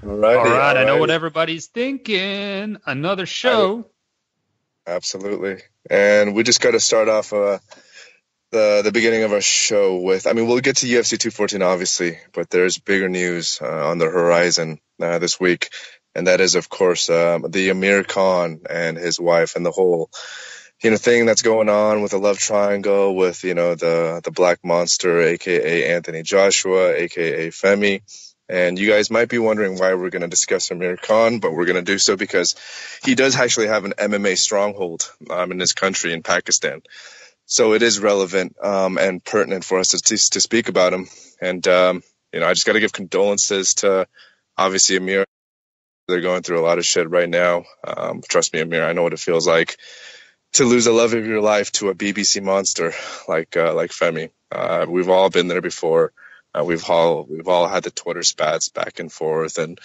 All Alrighty, right, I know what alrighty. everybody's thinking. Another I, show. absolutely. And we just got to start off the beginning of our show with. I mean, we'll get to UFC 214 obviously, but there's bigger news on the horizon this week, and that is, of course, the Amir Khan and his wife and the whole thing that's going on with the love triangle with the Black Monster, aka Anthony Joshua, aka Femi. And you guys might be wondering why we're going to discuss Amir Khan, but we're going to do so because he does actually have an MMA stronghold in this country, in Pakistan. So it is relevant and pertinent for us to speak about him. And, I just got to give condolences to, obviously, Amir. They're going through a lot of shit right now. Trust me, Amir, I know what it feels like to lose the love of your life to a BBC monster like Femi. We've all been there before. We've all had the Twitter spats back and forth, and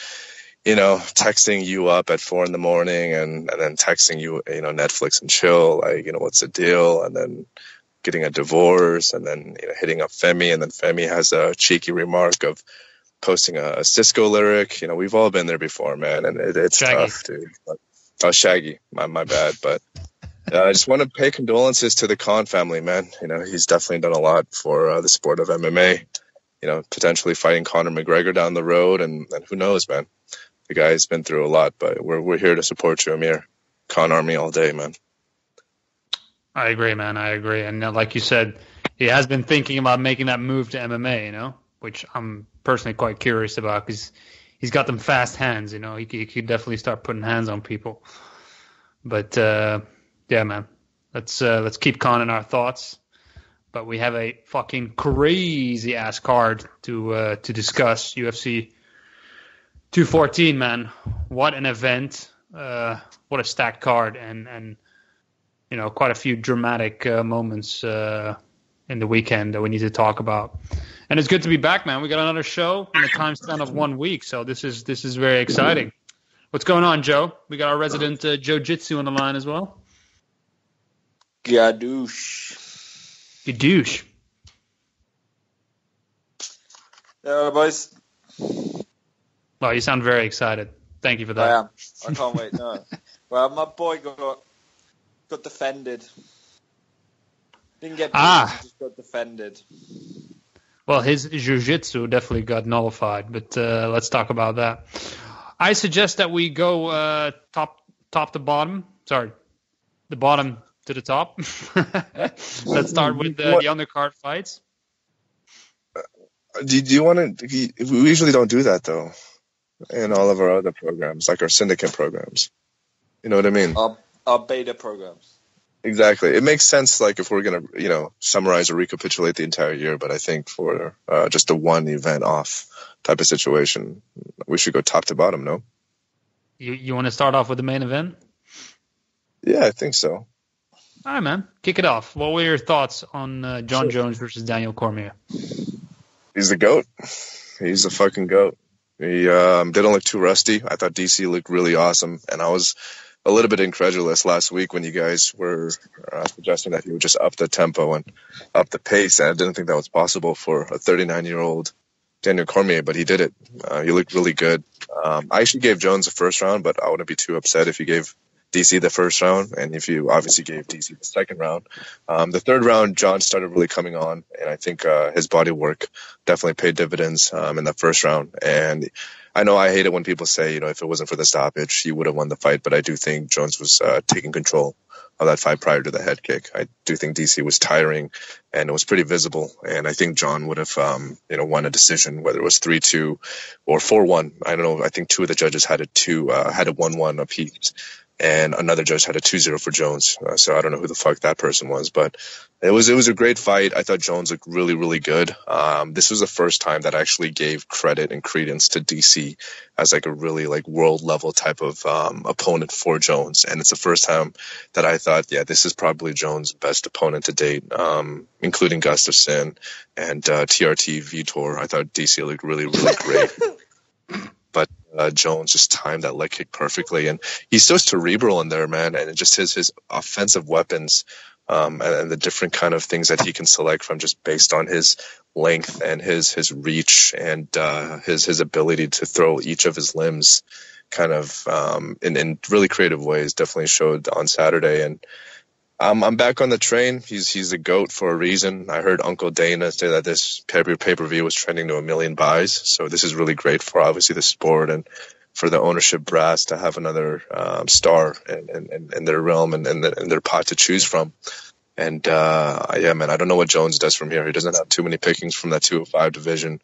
texting you up at 4 a.m. and then texting you, Netflix and chill, like, what's the deal? And then getting a divorce, and then hitting up Femi, and then Femi has a cheeky remark of posting a Cisco lyric. We've all been there before, man, and it's Shaggy. tough, dude. Oh, Shaggy, my bad, but. I just want to pay condolences to the Khan family, man. He's definitely done a lot for the sport of MMA. Potentially fighting Conor McGregor down the road, and who knows, man. The guy's been through a lot, but we're here to support you, Amir. Khan Army all day, man. I agree, man. I agree. And like you said, he has been thinking about making that move to MMA, which I'm personally quite curious about because he's got them fast hands, He could definitely start putting hands on people. But, yeah, man. Let's keep Khan in our thoughts. But we have a fucking crazy ass card to discuss. UFC 214, man. What an event. What a stacked card, and quite a few dramatic moments in the weekend that we need to talk about. And it's good to be back, man. We got another show in a time span of 1 week, so this is very exciting. What's going on, Joe? We got our resident Jiu-Jitsu on the line as well. Gadoosh. Gadoosh. Yeah, boys. Well, you sound very excited. Thank you for that. I am. I can't wait. No. Well, my boy got defended. Didn't get beat, he just got defended. Well, his jiu-jitsu definitely got nullified, but let's talk about that. I suggest that we go top to bottom. Sorry, the bottom to the top. Let's start with the undercard fights. Do you want to? We usually don't do that though, in all of our other programs, like our syndicate programs. You know what I mean? Our beta programs. Exactly. It makes sense, like, if we're going to, summarize or recapitulate the entire year, but I think for just a one event off type of situation, we should go top to bottom, no? You want to start off with the main event? Yeah, I think so. All right, man. Kick it off. What were your thoughts on John Jones versus Daniel Cormier? He's the GOAT. He's the fucking GOAT. He didn't look too rusty. I thought DC looked really awesome, and I was a little bit incredulous last week when you guys were suggesting that he would just up the tempo and up the pace, and I didn't think that was possible for a 39-year-old Daniel Cormier, but he did it. He looked really good. I actually gave Jones the first round, but I wouldn't be too upset if you gave DC the first round, and if you obviously gave DC the second round. The third round, John started really coming on, and I think his body work definitely paid dividends in the first round. And I know I hate it when people say, if it wasn't for the stoppage, he would have won the fight, but I do think Jones was taking control of that fight prior to the head kick. I do think DC was tiring, and it was pretty visible, and I think John would have, won a decision, whether it was 3-2 or 4-1. I don't know. I think two of the judges had a 1-1 apiece, and another judge had a 2-0 for Jones. So I don't know who the fuck that person was, but it was a great fight. I thought Jones looked really, really good. This was the first time that I actually gave credit and credence to DC as like a really like world level type of opponent for Jones. And it's the first time that I thought, yeah, this is probably Jones' best opponent to date, including Gustafsson and TRT Vitor. I thought DC looked really, really great. But Jones just timed that leg kick perfectly, and he's so cerebral in there, man. And just his offensive weapons and the different kind of things that he can select from just based on his length and his reach and his ability to throw each of his limbs kind of in really creative ways. Definitely showed on Saturday, and I'm back on the train. He's a GOAT for a reason. I heard Uncle Dana say that this pay-per-view was trending to 1 million buys. So this is really great for obviously the sport and for the ownership brass to have another star in their realm and their pot to choose from. And yeah, man, I don't know what Jones does from here. He doesn't have too many pickings from that 205 division,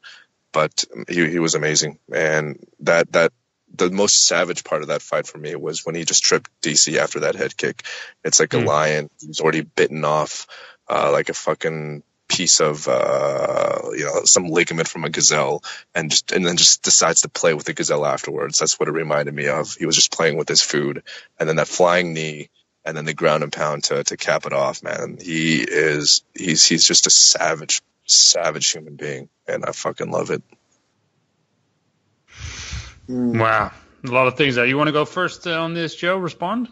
but he was amazing. And that the most savage part of that fight for me was when he just tripped DC after that head kick. It's like a lion. He's already bitten off like a fucking piece of some ligament from a gazelle, and then just decides to play with the gazelle afterwards. That's what it reminded me of. He was just playing with his food, and then that flying knee, and then the ground and pound to cap it off. Man, he's just a savage human being, and I fucking love it. Wow. A lot of things there. You want to go first on this, Joe? Respond?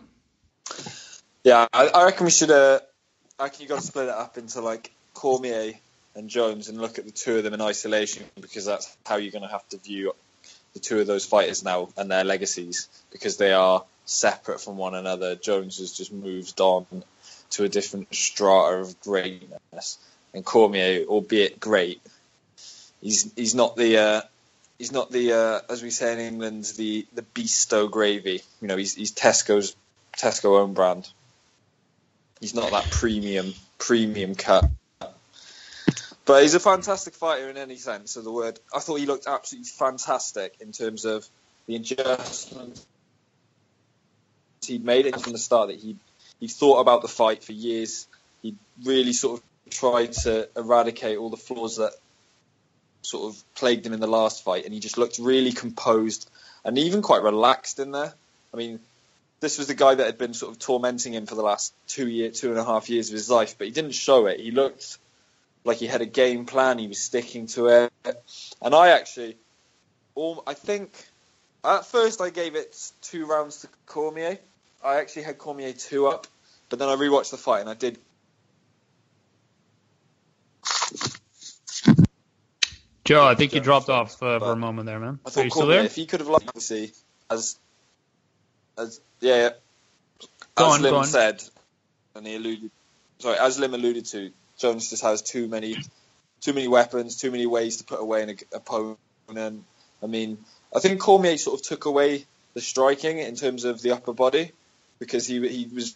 Yeah, I reckon we should. I reckon you got to split it up into like Cormier and Jones and look at the two of them in isolation, because that's how you're going to have to view the two of those fighters now and their legacies, because they are separate from one another. Jones has just moved on to a different strata of greatness, and Cormier, albeit great, he's not the as we say in England, the Beasto gravy. You know, he's Tesco own brand. He's not that premium cut. But he's a fantastic fighter in any sense of the word. I thought he looked absolutely fantastic in terms of the adjustments he'd made it from the start. That he thought about the fight for years. He really sort of tried to eradicate all the flaws that sort of plagued him in the last fight, and he just looked really composed and even quite relaxed in there. I mean, this was the guy that had been sort of tormenting him for the last 2.5 years of his life, but he didn't show it. He looked like he had a game plan. He was sticking to it. And I think at first I gave it 2 rounds to Cormier. I actually had Cormier 2 up, but then I rewatched the fight and I did. Joe, I think you dropped off for a moment there, man. I thought Cormier, if he could have liked to see, as Lim said, and as Lim alluded to, Jones just has too many weapons, too many ways to put away an opponent. I mean, I think Cormier sort of took away the striking in terms of the upper body, because he was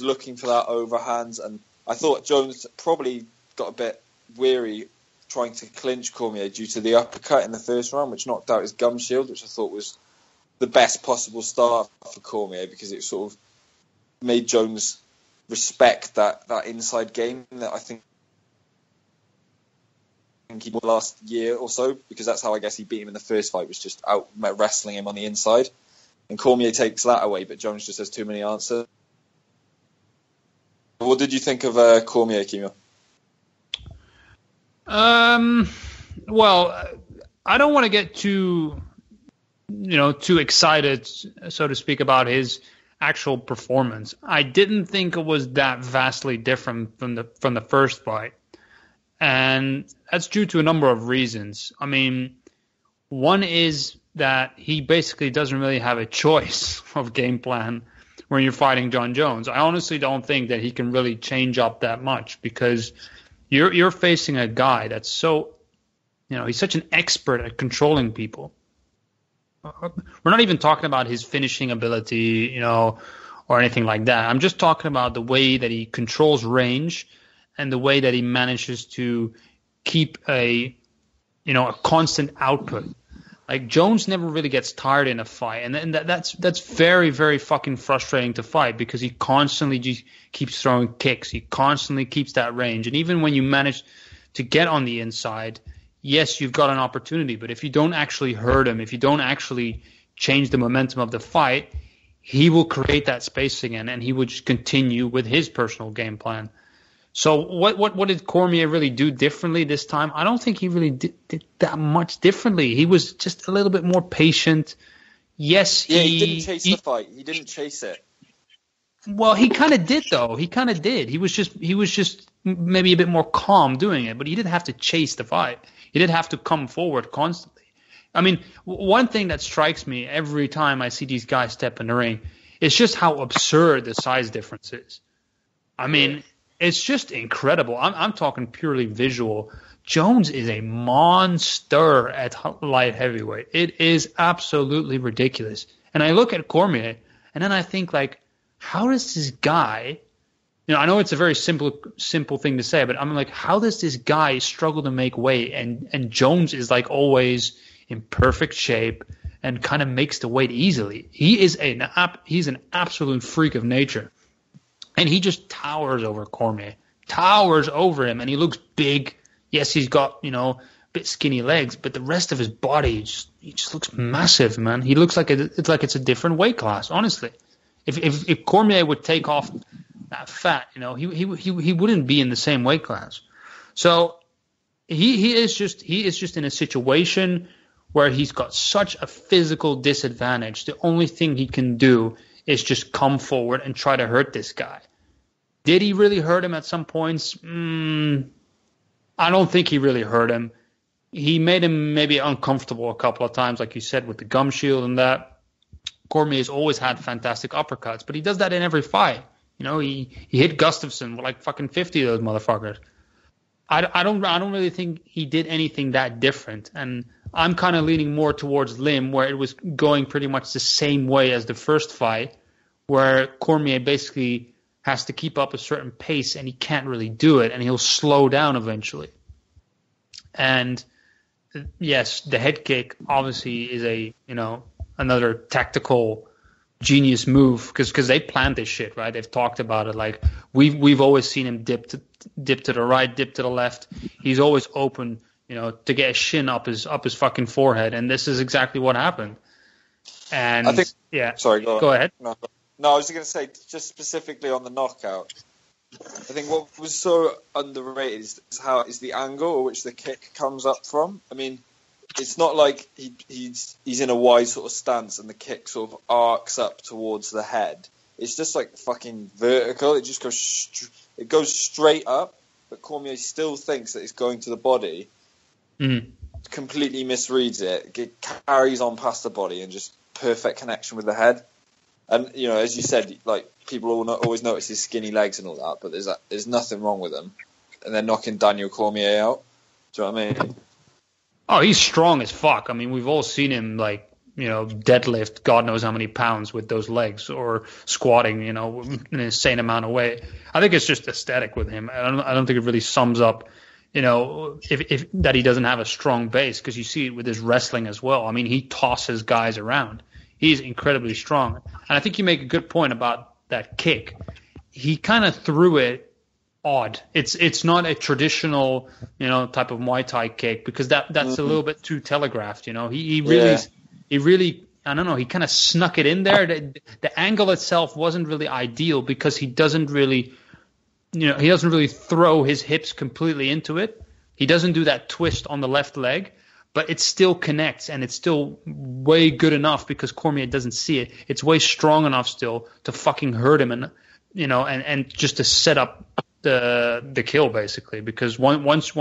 looking for that overhand, and I thought Jones probably got a bit weary trying to clinch Cormier due to the uppercut in the first round, which knocked out his gum shield, which I thought was the best possible start for Cormier, because it sort of made Jones respect that inside game that I think he won last year or so, because that's how I guess he beat him in the first fight, was just out wrestling him on the inside. And Cormier takes that away, but Jones just has too many answers. What did you think of Cormier, Kimo? Well, I don't want to get too excited, so to speak, about his actual performance. I didn't think it was that vastly different from the first fight, and that's due to a number of reasons. I mean, one is that he basically doesn't really have a choice of game plan when you're fighting John Jones. I honestly don't think that he can really change up that much, because you're facing a guy that's so, he's such an expert at controlling people. We're not even talking about his finishing ability, or anything like that. I'm just talking about the way that he controls range and the way that he manages to keep a constant output. Like, Jones never really gets tired in a fight, and that's very, very fucking frustrating to fight, because he constantly just keeps throwing kicks. He constantly keeps that range, and even when you manage to get on the inside, yes, you've got an opportunity, but if you don't actually hurt him, if you don't actually change the momentum of the fight, he will create that space again, and he would just continue with his personal game plan. So what did Cormier really do differently this time? I don't think he really did that much differently. He was just a little bit more patient. Yes, he didn't chase the fight. He didn't chase it. Well, he kind of did though. He kind of did. He was just maybe a bit more calm doing it, but he didn't have to chase the fight. He didn't have to come forward constantly. I mean, one thing that strikes me every time I see these guys step in the ring is just how absurd the size difference is. I mean, it's just incredible. I'm talking purely visual. Jones is a monster at light heavyweight. It is absolutely ridiculous. And I look at Cormier, and then I think, like, how does this guy, I know it's a very simple thing to say, but I'm like, how does this guy struggle to make weight? And Jones is like always in perfect shape and kind of makes the weight easily. He's an absolute freak of nature. And he just towers over Cormier, towers over him, and he looks big. Yes, he's got, a bit skinny legs, but the rest of his body, he just looks massive, man. He looks like it's a different weight class, honestly. If Cormier would take off that fat, he wouldn't be in the same weight class. So he is just in a situation where he's got such a physical disadvantage. The only thing he can do is just come forward and try to hurt this guy. Did he really hurt him at some points? I don't think he really hurt him. He made him maybe uncomfortable a couple of times, like you said, with the gum shield and that. Cormier's always had fantastic uppercuts, but he does that in every fight. He hit Gustafsson with like fucking 50 of those motherfuckers. I don't really think he did anything that different, and I'm kind of leaning more towards Lim, where it was going pretty much the same way as the first fight, where Cormier basically has to keep up a certain pace and he can't really do it, and he'll slow down eventually. And yes, the head kick obviously is another tactical genius move because they planned this shit, right? They've talked about it. Like we've always seen him dip to the right, dip to the left. He's always open, to get a shin up his fucking forehead, and this is exactly what happened. And I think, yeah, sorry, go ahead. No, I was going to say just specifically on the knockout. I think what was so underrated is the angle at which the kick comes up from. I mean, it's not like he's in a wide sort of stance and the kick sort of arcs up towards the head. It's just like fucking vertical. It just goes straight up, but Cormier still thinks that it's going to the body. Mm. Completely misreads it, carries on past the body, and just perfect connection with the head. And as you said, like people always notice his skinny legs and all that, but there's nothing wrong with them. And they're knocking Daniel Cormier out. Do you know what I mean? Oh, he's strong as fuck. I mean, we've all seen him deadlift God knows how many pounds with those legs, or squatting, an insane amount of weight. I think it's just aesthetic with him. I don't think it really sums up, if that he doesn't have a strong base, because you see it with his wrestling as well. I mean, he tosses guys around. He's incredibly strong. And I think you make a good point about that kick. He kind of threw it odd. It's not a traditional, type of Muay Thai kick, because that's a little bit too telegraphed, He really, I don't know, he kind of snuck it in there. The angle itself wasn't really ideal because he doesn't really throw his hips completely into it. He doesn't do that twist on the left leg, but it still connects, and it's still way good enough because Cormier doesn't see it. It's way strong enough still to fucking hurt him, and just to set up the kill basically. Because once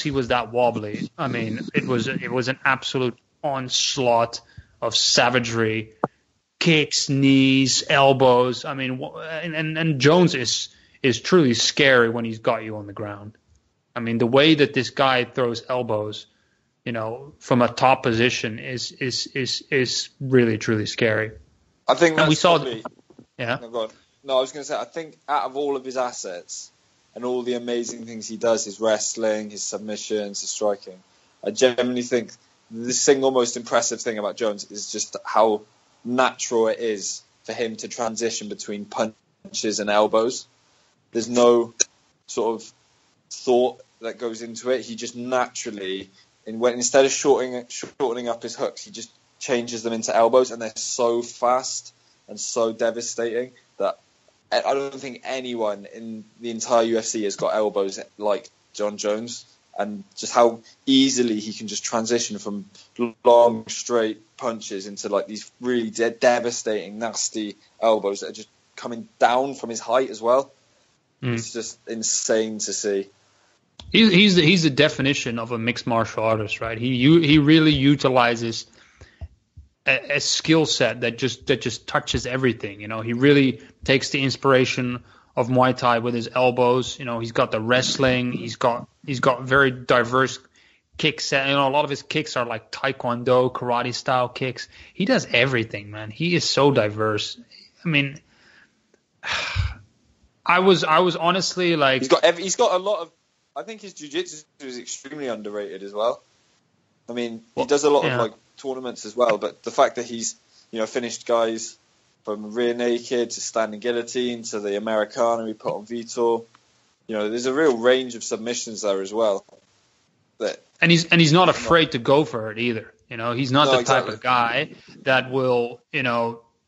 he was that wobbly, I mean, it was an absolute onslaught of savagery, kicks, knees, elbows. I mean, and Jones is truly scary when he's got you on the ground. I mean, the way that this guy throws elbows, from a top position is really truly scary. I think that's we saw probably, yeah. No, I was going to say, I think out of all of his assets and all the amazing things he does, his wrestling, his submissions, his striking, I genuinely think the single most impressive thing about Jones is just how natural it is for him to transition between punches and elbows. There's no sort of thought that goes into it. He just naturally, instead of shortening up his hooks, he just changes them into elbows, and they're so fast and so devastating that I don't think anyone in the entire UFC has got elbows like John Jones, and just how easily he can just transition from long, straight punches into like these really devastating, nasty elbows that are just coming down from his height as well. It's just insane to see. He's the definition of a mixed martial artist, right? He really utilizes a skill set that just touches everything. He really takes the inspiration of Muay Thai with his elbows. He's got the wrestling. He's got very diverse kick set. A lot of his kicks are like Taekwondo, karate style kicks. He does everything, man. He is so diverse. I mean, I was honestly like, he's got a lot of. I think his jiu-jitsu is extremely underrated as well. I mean, he does a lot of like tournaments as well, but the fact that he's finished guys from rear naked to standing guillotine to the Americana he put on Vitor, there's a real range of submissions there as well. And he's not afraid to go for it either. He's not the type of guy that will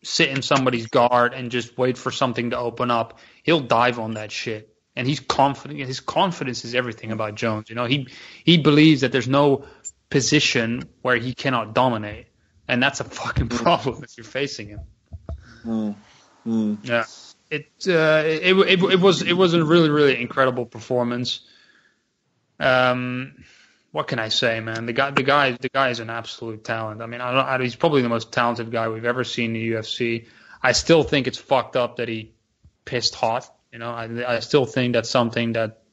sit in somebody's guard and just wait for something to open up. He'll dive on that shit. And he's confident. His confidence is everything about Jones. He believes that there's no position where he cannot dominate, and that's a fucking problem if you're facing him. Yeah, it was a really, really incredible performance. What can I say, man? The guy is an absolute talent. I mean, he's probably the most talented guy we've ever seen in the UFC. I still think it's fucked up that he pissed hot. I still think that's something that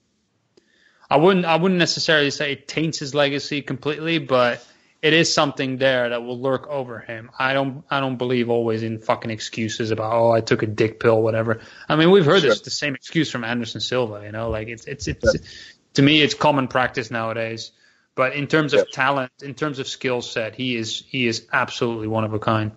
I wouldn't necessarily say it taints his legacy completely, but it is something there that will lurk over him. I don't believe always in fucking excuses about I took a dick pill, whatever. I mean, we've heard the same excuse from Anderson Silva. Like it's to me it's common practice nowadays. But in terms of talent, in terms of skill set, he is absolutely one of a kind.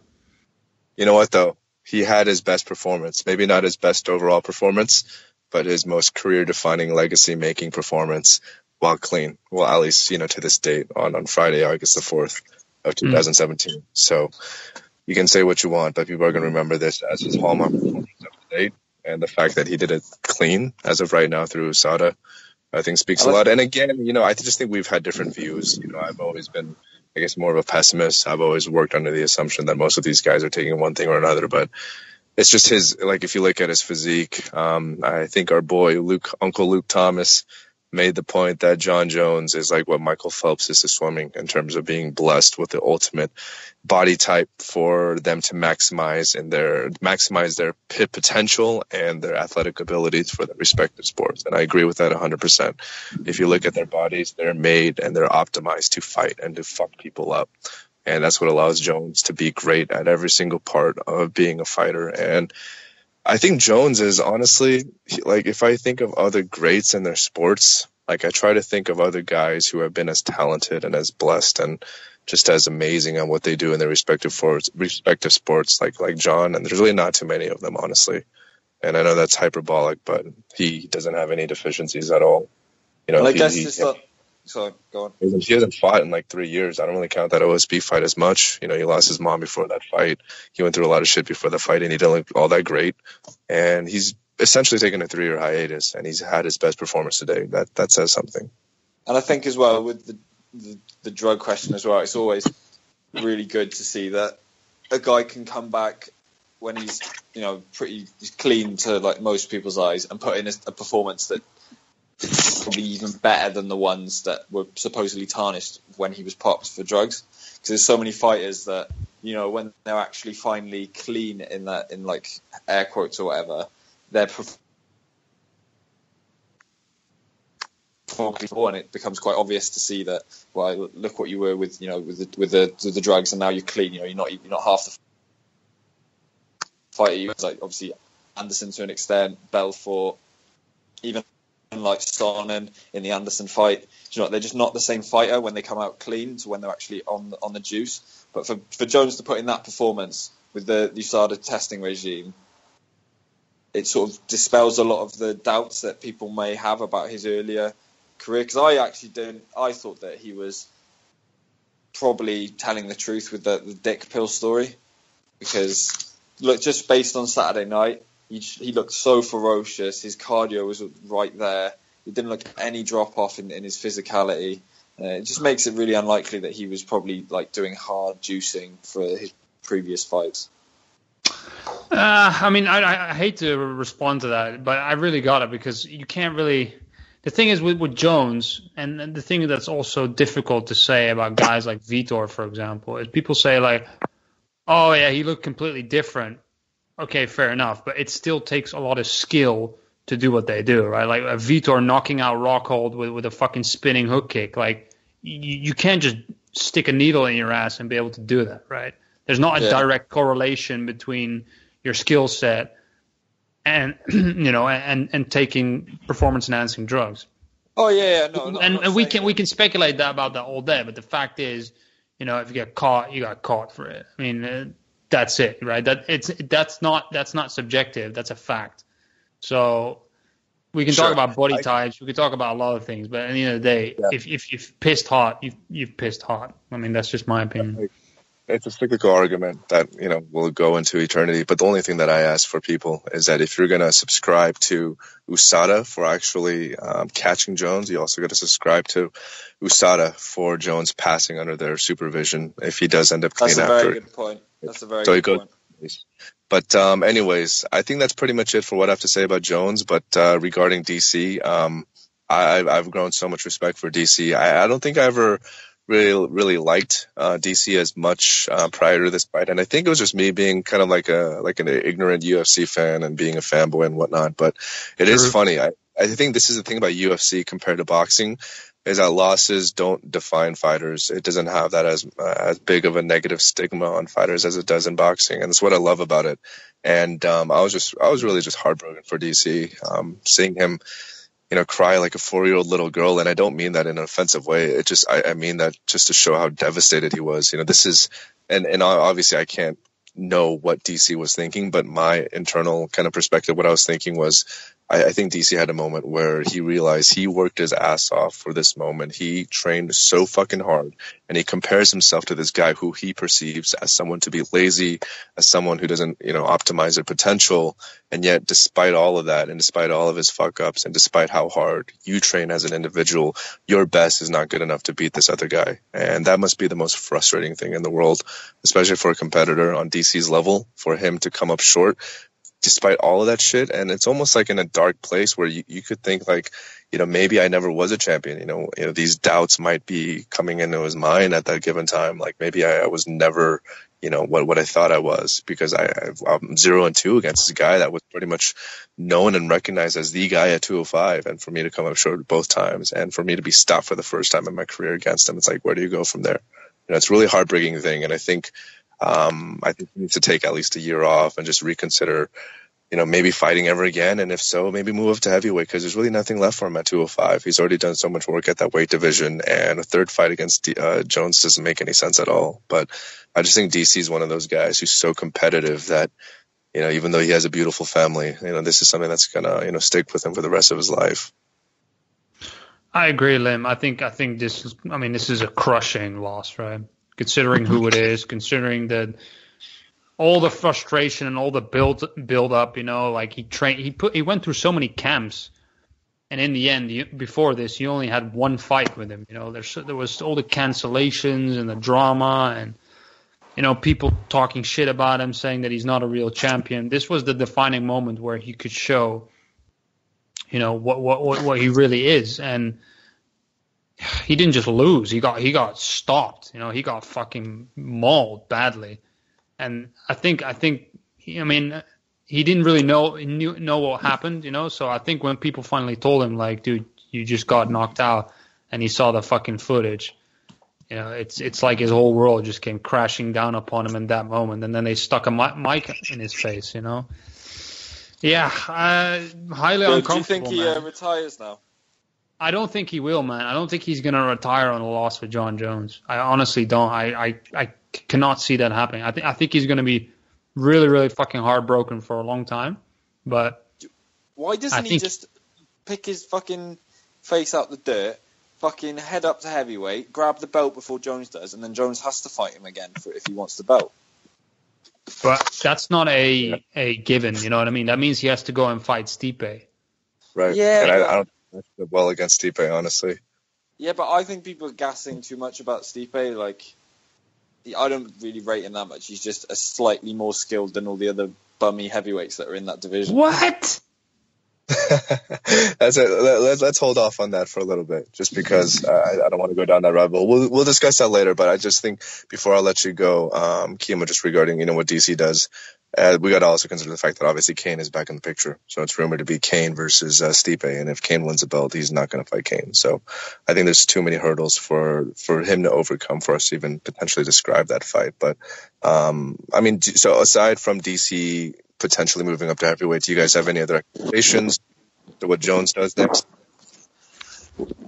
You know what though? He had his best performance. Maybe not his best overall performance, but his most career-defining, legacy-making performance while clean. Well, at least, to this date on Friday, August the 4th of 2017. So you can say what you want, but people are going to remember this as his hallmark performance up to date. And the fact that he did it clean as of right now through USADA, I think speaks a lot. And again, I just think we've had different views. I've always been, I guess, more of a pessimist. I've always worked under the assumption that most of these guys are taking one thing or another, but it's just if you look at his physique, I think our boy Uncle Luke Thomas made the point that John Jones is like what Michael Phelps is to swimming in terms of being blessed with the ultimate body type for them to maximize their potential and their athletic abilities for their respective sports. And I agree with that 100%. If you look at their bodies, they're made and they're optimized to fight and to fuck people up. And that's what allows Jones to be great at every single part of being a fighter. And I think Jones is honestly, if I think of other greats in their sports, I try to think of other guys who have been as talented and as blessed and just as amazing on what they do in their respective sports, like John. And there's really not too many of them, honestly. And I know that's hyperbolic, but he doesn't have any deficiencies at all. So go on. He hasn't fought in 3 years. I don't really count that OSB fight as much. He lost his mom before that fight. He went through a lot of shit before the fight, and he didn't look all that great. And he's essentially taken a 3-year hiatus, and he's had his best performance today. That says something. And I think as well with the drug question as well, it's always really good to see that a guy can come back when he's he's clean to most people's eyes and put in a performance that probably even better than the ones that were supposedly tarnished when he was popped for drugs. Because there's so many fighters that, when they're actually finally clean in air quotes or whatever, they're and it becomes quite obvious to see that, well, look what you were with the drugs, and now you're clean. You're not half the fighter. You was obviously Anderson to an extent, Belfort, even Sonnen in the Anderson fight. They're just not the same fighter when they come out clean to when they're actually on the juice. But for Jones to put in that performance with the USADA testing regime, it sort of dispels a lot of the doubts that people may have about his earlier career. Because I thought that he was probably telling the truth with the dick pill story. Because look, just based on Saturday night, he looked so ferocious. His cardio was right there. He didn't look any drop off in his physicality. It just makes it really unlikely that he was probably doing hard juicing for his previous fights. I mean, I hate to respond to that, but I really got it because you can't really. The thing is with Jones, and the thing that's also difficult to say about guys like Vitor, for example, is people say like, "Oh yeah, he looked completely different." Okay, fair enough, but it still takes a lot of skill to do what they do, right? Like a Vitor knocking out Rockhold with a fucking spinning hook kick. Like you can't just stick a needle in your ass and be able to do that, right? There's not a direct correlation between your skill set and and taking performance enhancing drugs. Oh yeah, no, and we can speculate about that all day, but the fact is, if you get caught, you got caught for it. I mean, that's it, right? That's not subjective. That's a fact. So we can talk about body types. We can talk about a lot of things, but at the end of the day, if you've pissed hot, you've pissed hot. I mean, that's just my opinion. It's a cyclical argument that, will go into eternity. But the only thing that I ask for people is that if you're going to subscribe to USADA for actually catching Jones, you also got to subscribe to USADA for Jones passing under their supervision if he does end up clean after. That's a very good point. That's a very good point. But anyways, I think that's pretty much it for what I have to say about Jones. But regarding DC, I've grown so much respect for DC. I don't think I ever really liked DC as much prior to this fight, and I think it was just me being kind of like an ignorant UFC fan and being a fanboy and whatnot. But it is funny. I think this is the thing about UFC compared to boxing, is that losses don't define fighters. It doesn't have that as big of a negative stigma on fighters as it does in boxing, and that's what I love about it. And I was really just heartbroken for DC, seeing him cry like a 4-year-old little girl. And I don't mean that in an offensive way. I mean that just to show how devastated he was. This is, and obviously I can't know what DC was thinking, but my internal kind of perspective, what I was thinking was, I think DC had a moment where he realized he worked his ass off for this moment. He trained so fucking hard, and he compares himself to this guy who he perceives as someone to be lazy, as someone who doesn't, optimize their potential. And yet, despite all of that, and despite all of his fuck ups, and despite how hard you train as an individual, your best is not good enough to beat this other guy. And that must be the most frustrating thing in the world, especially for a competitor on DC's level, for him to come up short despite all of that shit. And it's almost like in a dark place where you could think like, maybe I never was a champion. These doubts might be coming into his mind at that given time. Like maybe I was never, what I thought I was, because I'm 0-2 against this guy that was pretty much known and recognized as the guy at 205. And for me to come up short both times, and for me to be stopped for the first time in my career against him, it's like, where do you go from there? It's a really heartbreaking thing. And I think he needs to take at least a year off and just reconsider, maybe fighting ever again. And if so, maybe move up to heavyweight, because there's really nothing left for him at 205. He's already done so much work at that weight division, and a third fight against Jones doesn't make any sense at all. But I just think DC is one of those guys who's so competitive that, even though he has a beautiful family, this is something that's going to, stick with him for the rest of his life. I agree, Lim. I think this is a crushing loss, right? Considering who it is, considering that all the frustration and all the build up, like he went through so many camps, and in the end, before this, you only had one fight with him. There was all the cancellations and the drama, and people talking shit about him, saying that he's not a real champion. This was the defining moment where he could show, what he really is. And he didn't just lose. He got stopped. He got fucking mauled badly. And I think he didn't really know what happened. So I think when people finally told him, like, dude, you just got knocked out, and he saw the fucking footage, it's like his whole world just came crashing down upon him in that moment. And then they stuck a mic in his face. Yeah, highly uncomfortable. Do you think he retires now? I don't think he will, man. I don't think he's going to retire on a loss with John Jones. I honestly don't. I cannot see that happening. I think he's going to be really, really fucking heartbroken for a long time. But why doesn't he just pick his fucking face out the dirt, fucking head up to heavyweight, grab the belt before Jones does, and then Jones has to fight him again if he wants the belt? But that's not a given, you know what I mean? That means he has to go and fight Stipe. Right. Yeah. And I don't well against Stipe, honestly. Yeah, but I think people are gassing too much about Stipe. Like, I don't really rate him that much. He's just a slightly more skilled than all the other bummy heavyweights that are in that division. What? That's it. Let's hold off on that for a little bit, just because I don't want to go down that rabbit hole. We'll discuss that later, but I just think before I let you go, Kimo, just regarding what DC does, we got to also consider the fact that obviously Kane is back in the picture. So it's rumored to be Kane versus Stipe, and if Kane wins the belt, he's not going to fight Kane. So I think there's too many hurdles for him to overcome for us to even potentially describe that fight. But I mean, so aside from DC potentially moving up to heavyweight, do you guys have any other expectations to what Jones does next?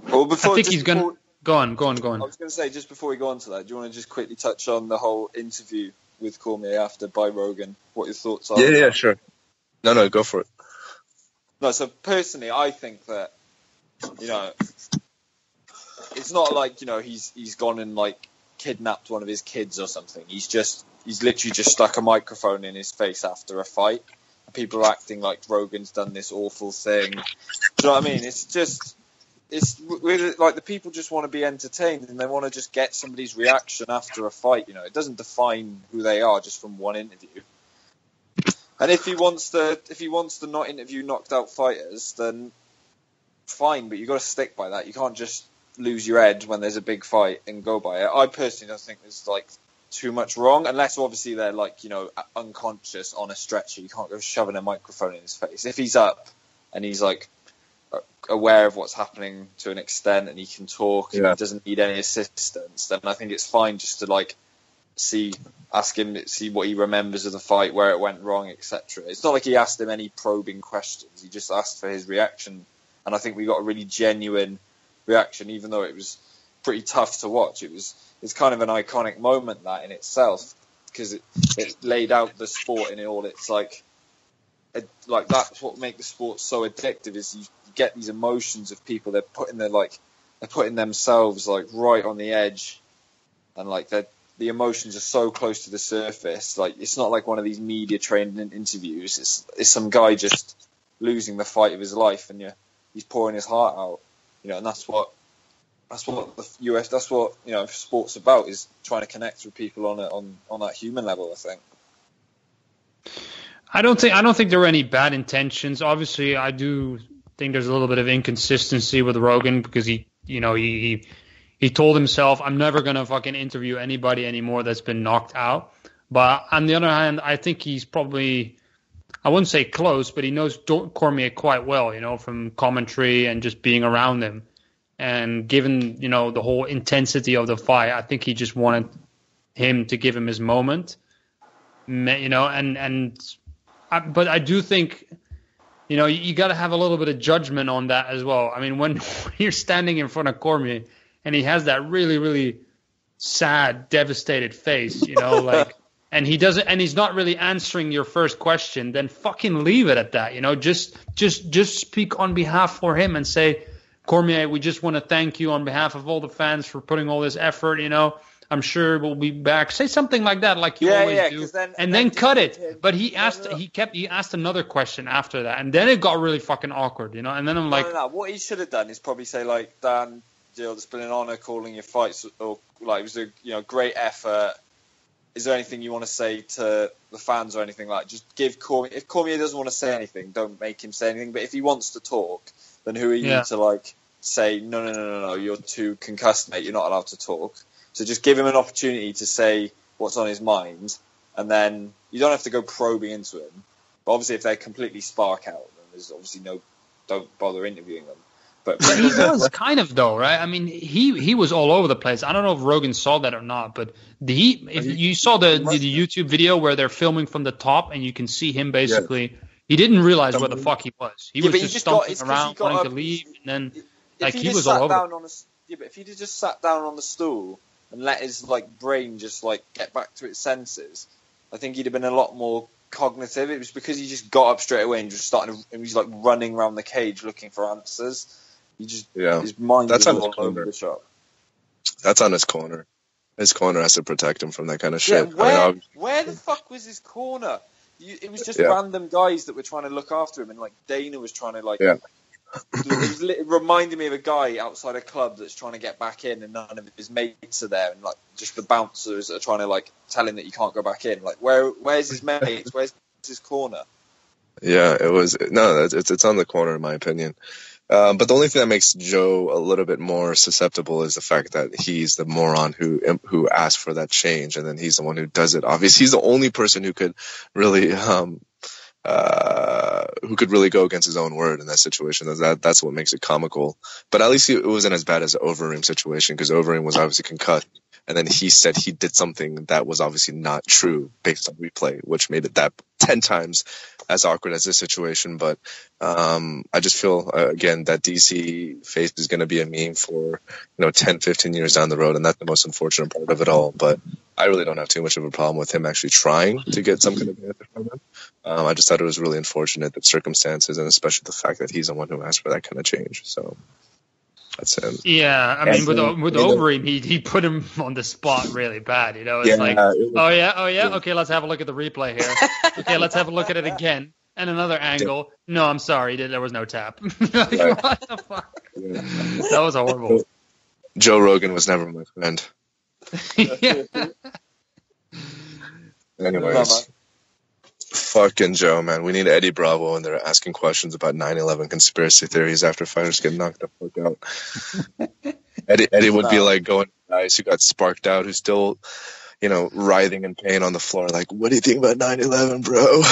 Well, I think he's going to... Go on. I was going to say, just before we go on to that, do you want to just quickly touch on the whole interview with Cormier after by Rogan? What your thoughts are? Yeah, sure. No, go for it. No, so personally, I think that, it's not like, he's gone and, like, kidnapped one of his kids or something. He's literally just stuck a microphone in his face after a fight. People are acting like Rogan's done this awful thing. Do you know what I mean? It's really like the people just want to be entertained and they want to just get somebody's reaction after a fight. It doesn't define who they are just from one interview. And if he wants to not interview knocked out fighters, then fine, but you've got to stick by that. You can't just lose your head when there's a big fight and go by it. I personally don't think there's like too much wrong, unless obviously they're like, unconscious on a stretcher. You can't go shoving a microphone in his face. If he's up and he's like aware of what's happening to an extent and he can talk and he doesn't need any assistance, then I think it's fine just to like ask him, see what he remembers of the fight, where it went wrong, etc. It's not like he asked him any probing questions. He just asked for his reaction, and I think we got a really genuine reaction, even though it was pretty tough to watch. It's kind of an iconic moment, that in itself, because it laid out the sport in all its like that's what makes the sport so addictive, is you get these emotions of people. They're putting themselves like right on the edge, and like the emotions are so close to the surface. Like, it's not like one of these media trained interviews. It's some guy just losing the fight of his life, and he's pouring his heart out, and that's what the US, that's what sport's about, is trying to connect with people on that human level, I think. I don't think there were any bad intentions. Obviously, I do think there's a little bit of inconsistency with Rogan, because he told himself, I'm never going to fucking interview anybody anymore that's been knocked out. But on the other hand, I think he's probably, I wouldn't say close, but he knows Cormier quite well, from commentary and just being around him. And given, the whole intensity of the fight, I think he just wanted him to give him his moment. But I do think, you got to have a little bit of judgment on that as well. I mean, when you're standing in front of Cormier and he has that really, really sad, devastated face, and he doesn't, and he's not really answering your first question, then fucking leave it at that. Just speak on behalf for him and say, Cormier, we just want to thank you on behalf of all the fans for putting all this effort. I'm sure we'll be back. Say something like that, like you always do, and then cut it. But he asked another question after that, and then it got really fucking awkward, And then I'm like, no. What he should have done is probably say, like, Dan, it's been an honor calling your fights, or like, it was a great effort. Is there anything you want to say to the fans or anything like that? Just give Cormier. If Cormier doesn't want to say anything, don't make him say anything. But if he wants to talk, then who are you to like say no? You're too concussed, mate. You're not allowed to talk. So just give him an opportunity to say what's on his mind, and then you don't have to go probing into him. But obviously, if they completely spark out, then there's obviously don't bother interviewing them. But he was kind of, though, right? I mean, he was all over the place. I don't know if Rogan saw that or not, but if you saw the YouTube video where they're filming from the top and you can see him basically, he didn't realize where the fuck he was. He was just stomping around, wanting to leave, and then he was all over. But if he'd just sat down on the stool and let his brain just get back to its senses, I think he'd have been a lot more cognitive. It was because he just got up straight away and just started, and he was running around the cage looking for answers. His mind was all over the shop. That's on his corner. His corner has to protect him from that kind of shit. Where the fuck was his corner? It was just random guys that were trying to look after him, and Dana was trying to It reminded me of a guy outside a club that's trying to get back in, and none of his mates are there, and just the bouncers are trying to tell him that you can't go back in. Where's his mates? his corner. Yeah, it was. No, it's on the corner in my opinion. But the only thing that makes Joe a little bit more susceptible is the fact that he's the moron who asked for that change, and then he's the one who does it. Obviously, he's the only person who could really go against his own word in that situation. That's what makes it comical. But at least it wasn't as bad as the Overeem situation, because Overeem was obviously concussed, and then he said he did something that was obviously not true based on replay, which made it that 10 times as awkward as this situation. But I just feel, again, that DC face is going to be a meme for 10, 15 years down the road, and that's the most unfortunate part of it all. But I really don't have too much of a problem with him actually trying to get some kind of benefit from him. I just thought it was really unfortunate, the circumstances, and especially the fact that he's the one who asked for that kind of change. So that's him. Yeah, I mean, with Overeem, he put him on the spot really bad. It's like, oh yeah, okay, let's have a look at the replay here. Okay, let's have a look at it again. And another angle. No, I'm sorry, there was no tap. Like, what the fuck? Yeah. That was horrible. Joe Rogan was never my friend. Yeah. Anyways. Fucking Joe, man. We need Eddie Bravo in there asking questions about 9/11 conspiracy theories after fighters get knocked the fuck out. Eddie would be like going to guys who got sparked out, who's still, writhing in pain on the floor. Like, what do you think about 9/11, bro?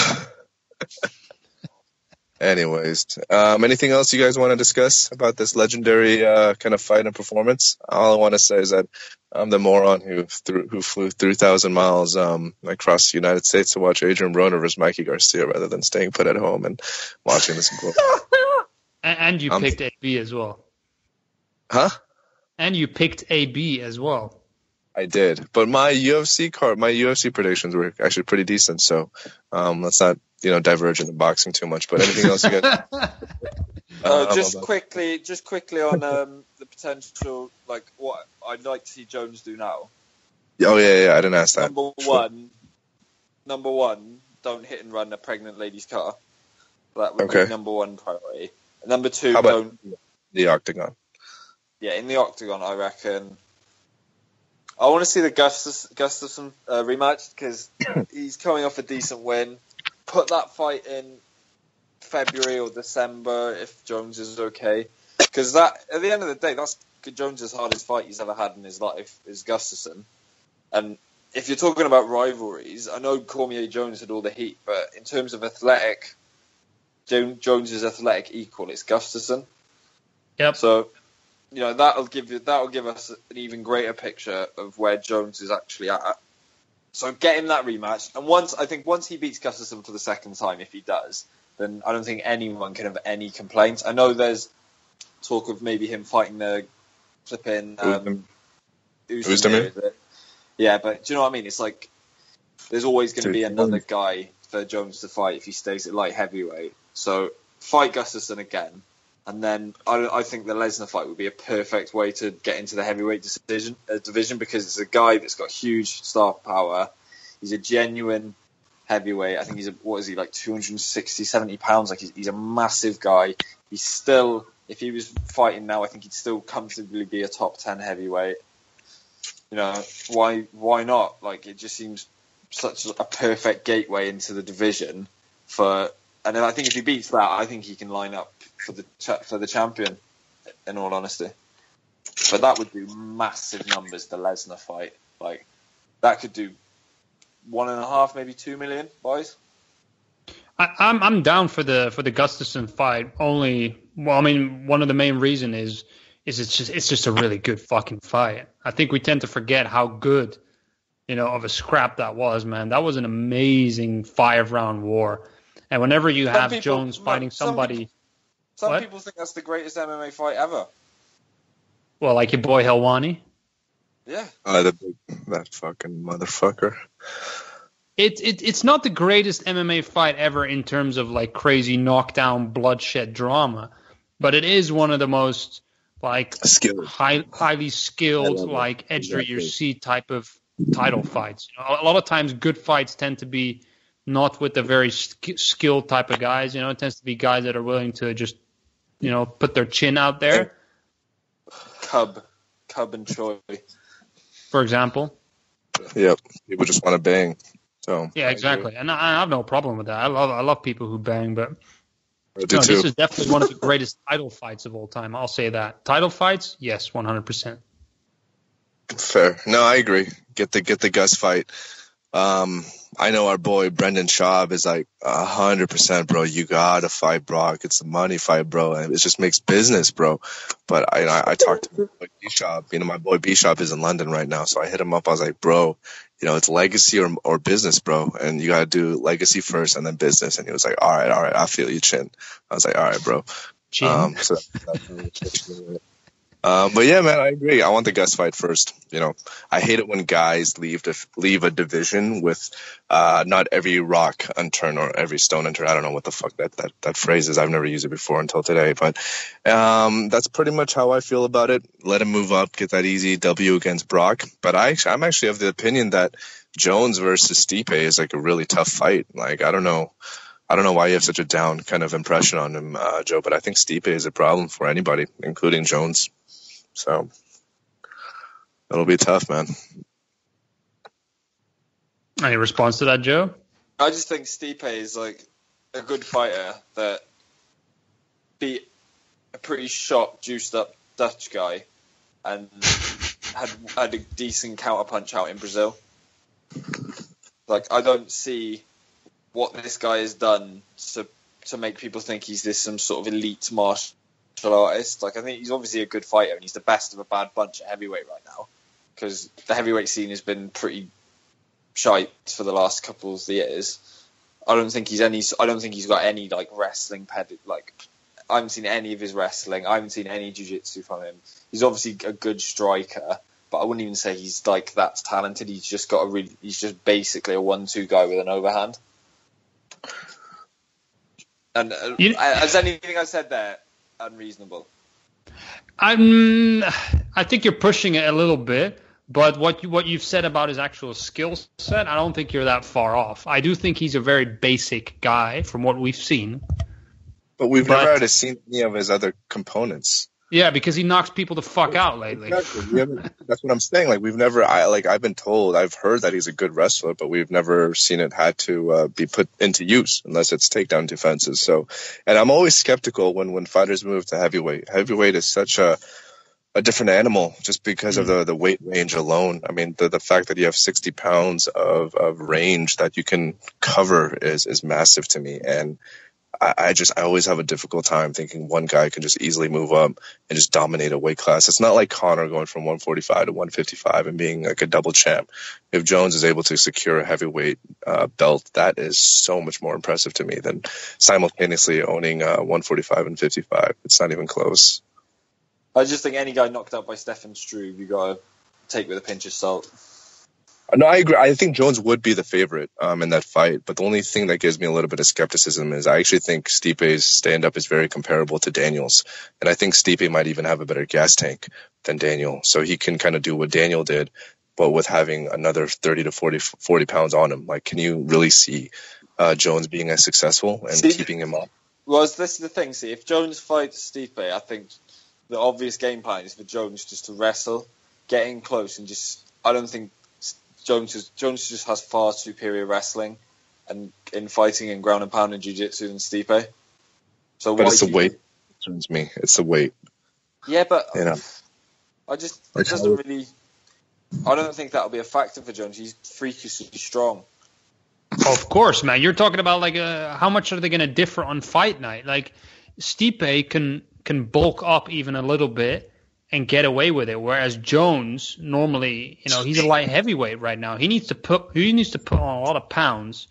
Anyways, anything else you guys want to discuss about this legendary kind of fight and performance? All I want to say is that I'm the moron who flew 3,000 miles across the United States to watch Adrian Broner versus Mikey Garcia rather than staying put at home and watching this. And you picked AB as well. Huh? And you picked AB as well. I did, but my UFC predictions were actually pretty decent. So let's not diverge into boxing too much. But anything else you got? Just quickly on the potential, like what I'd like to see Jones do now. Oh yeah, I didn't ask that. Number one, don't hit and run a pregnant lady's car. That would be number one priority. And number two, how about the octagon? Yeah, in the octagon, I reckon. I want to see the Gustafsson rematch because he's coming off a decent win. Put that fight in February or December if Jones is okay. Because at the end of the day, that's Jones' hardest fight he's ever had in his life is Gustafsson. And if you're talking about rivalries, I know Cormier-Jones had all the heat, but in terms of athletic, Jones' athletic equal, it's Gustafsson. Yep. So that'll give us an even greater picture of where Jones is actually at. So get him that rematch, and once he beats Gustafsson for the second time, if he does, then I don't think anyone can have any complaints. I know there's talk of maybe him fighting the flipping Usman. Yeah, but do you know what I mean? It's like there's always going to be another guy for Jones to fight if he stays at light heavyweight. So fight Gustafsson again. And then I think the Lesnar fight would be a perfect way to get into the heavyweight division because it's a guy that's got huge star power. He's a genuine heavyweight. I think he's like 260, 70 pounds. Like he's a massive guy. He's still, if he was fighting now, I think he'd still comfortably be a top 10 heavyweight. Why not? Like it just seems such a perfect gateway into the division and then I think if he beats that, I think he can line up for the champion, in all honesty. But that would do massive numbers, the Lesnar fight. Like, that could do 1.5, maybe 2 million, boys. I'm down for the Gustafsson fight. One of the main reason is it's just a really good fucking fight. I think we tend to forget how good, of a scrap that was, man. That was an amazing 5-round war. And whenever you have Jones fighting somebody... Some people think that's the greatest MMA fight ever. Well, like your boy Helwani? Yeah. That fucking motherfucker. It's not the greatest MMA fight ever in terms of like crazy knockdown, bloodshed drama, but it is one of the most like highly skilled, like edge of your seat type of title fights. A lot of times, good fights tend to be not with the very skilled type of guys. It tends to be guys that are willing to just, put their chin out there. Cub and Choi. For example. Yep. People just want to bang. So Yeah, exactly. And I have no problem with that. I love people who bang, but I do no, too. this is definitely one of the greatest title fights of all time. I'll say that. Title fights, yes, 100%. Fair. No, I agree. Get the Gus fight. I know our boy Brendan Schaub is like 100%, bro. You gotta fight Brock. It's a money fight, bro, and it just makes business, bro. But I talked to my boy B-Shop. My boy B-Shop is in London right now, so I hit him up. I was like, bro, it's legacy or business, bro, and you gotta do legacy first and then business. And he was like, all right, I feel you, Chin. I was like, all right, bro. Chin. So that's but yeah, man, I agree. I want the Gus fight first. I hate it when guys leave a division with not every rock unturned or every stone unturned. I don't know what the fuck that phrase is. I've never used it before until today. But that's pretty much how I feel about it. Let him move up, get that easy W against Brock. But I'm actually of the opinion that Jones versus Stipe is like a really tough fight. Like I don't know why you have such a down kind of impression on him, Joe. But I think Stipe is a problem for anybody, including Jones. So it'll be tough, man. Any response to that, Joe? I just think Stipe is like a good fighter that beat a pretty shot, juiced up Dutch guy and had a decent counter punch out in Brazil. Like I don't see what this guy has done to make people think he's some sort of elite martial artist. Like I think he's obviously a good fighter and he's the best of a bad bunch at heavyweight right now because the heavyweight scene has been pretty shite for the last couple of years. I don't think he's got any like wrestling like I haven't seen any of his wrestling. I haven't seen any jiu-jitsu from him. He's obviously a good striker, but I wouldn't even say he's like that talented. He's just basically a 1-2 guy with an overhand. And has anything I said there unreasonable? I think you're pushing it a little bit, but what you've said about his actual skill set, I don't think you're that far off. I do think he's a very basic guy from what we've seen. But we've never had seen any of his other components. Yeah, because he knocks people the fuck out lately. Exactly. That's what I'm saying. Like we've never, I've been told, I've heard that he's a good wrestler, but we've never seen it had to be put into use unless it's takedown defenses. So, and I'm always skeptical when fighters move to heavyweight. Heavyweight is such a different animal just because of the weight range alone. I mean, the fact that you have 60 pounds of range that you can cover is massive to me. And I always have a difficult time thinking one guy can just easily move up and just dominate a weight class. It's not like Conor going from 145 to 155 and being like a double champ. If Jones is able to secure a heavyweight belt, that is so much more impressive to me than simultaneously owning 145 and 55. It's not even close. I just think any guy knocked out by Stefan Struve, you got to take with a pinch of salt. No, I agree. I think Jones would be the favorite in that fight. But the only thing that gives me a little bit of skepticism is I actually think Stipe's stand-up is very comparable to Daniel's. And I think Stipe might even have a better gas tank than Daniel. So he can kind of do what Daniel did, but with having another 30 to 40 pounds on him. Like, can you really see Jones being as successful and keeping him up? Well, this is the thing. See, if Jones fights Stipe, I think the obvious game plan is for Jones just to wrestle, get in close, and I don't think Jones just has far superior wrestling and in fighting and ground and pound and jiu-jitsu than Stipe. So, but it's the weight that concerns me. It's the weight. Yeah, but I don't think that'll be a factor for Jones. He's freakishly strong. Of course, man. You're talking about like how much are they going to differ on fight night? Like Stipe can bulk up even a little bit and get away with it, whereas Jones normally, he's a light heavyweight right now. He needs to put on a lot of pounds,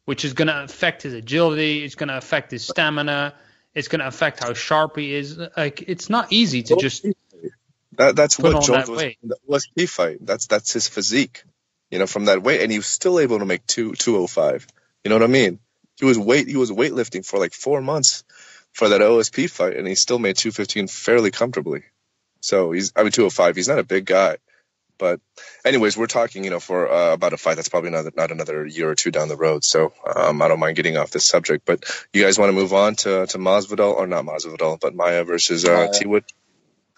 which is going to affect his agility. It's going to affect his stamina. It's going to affect how sharp he is. Like it's not easy to just that's put what on Jones that was weight. in the OSP fight. That's his physique, from that weight, and he was still able to make 205. You know what I mean? He was weightlifting for like 4 months for that OSP fight, and he still made 215 fairly comfortably. So 205. He's not a big guy, but anyways, we're talking, for about a fight that's probably not another year or two down the road. So I don't mind getting off this subject. But you guys want to move on to Masvidal, or not Masvidal, but Maia versus T Wood?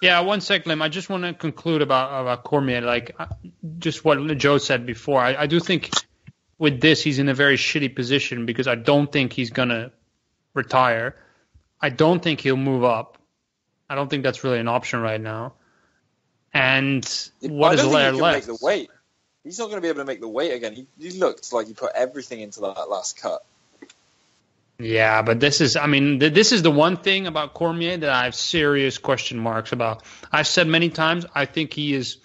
Yeah, 1 second, Lim. I just want to conclude about Cormier. Like just what Joe said before. I do think with this, he's in a very shitty position because I don't think he's going to retire. I don't think he'll move up. I don't think that's really an option right now. And what is there left? Make the weight. He's not going to be able to make the weight again. He looked like he put everything into that last cut. Yeah, but this is the one thing about Cormier that I have serious question marks about. I've said many times, I think he is.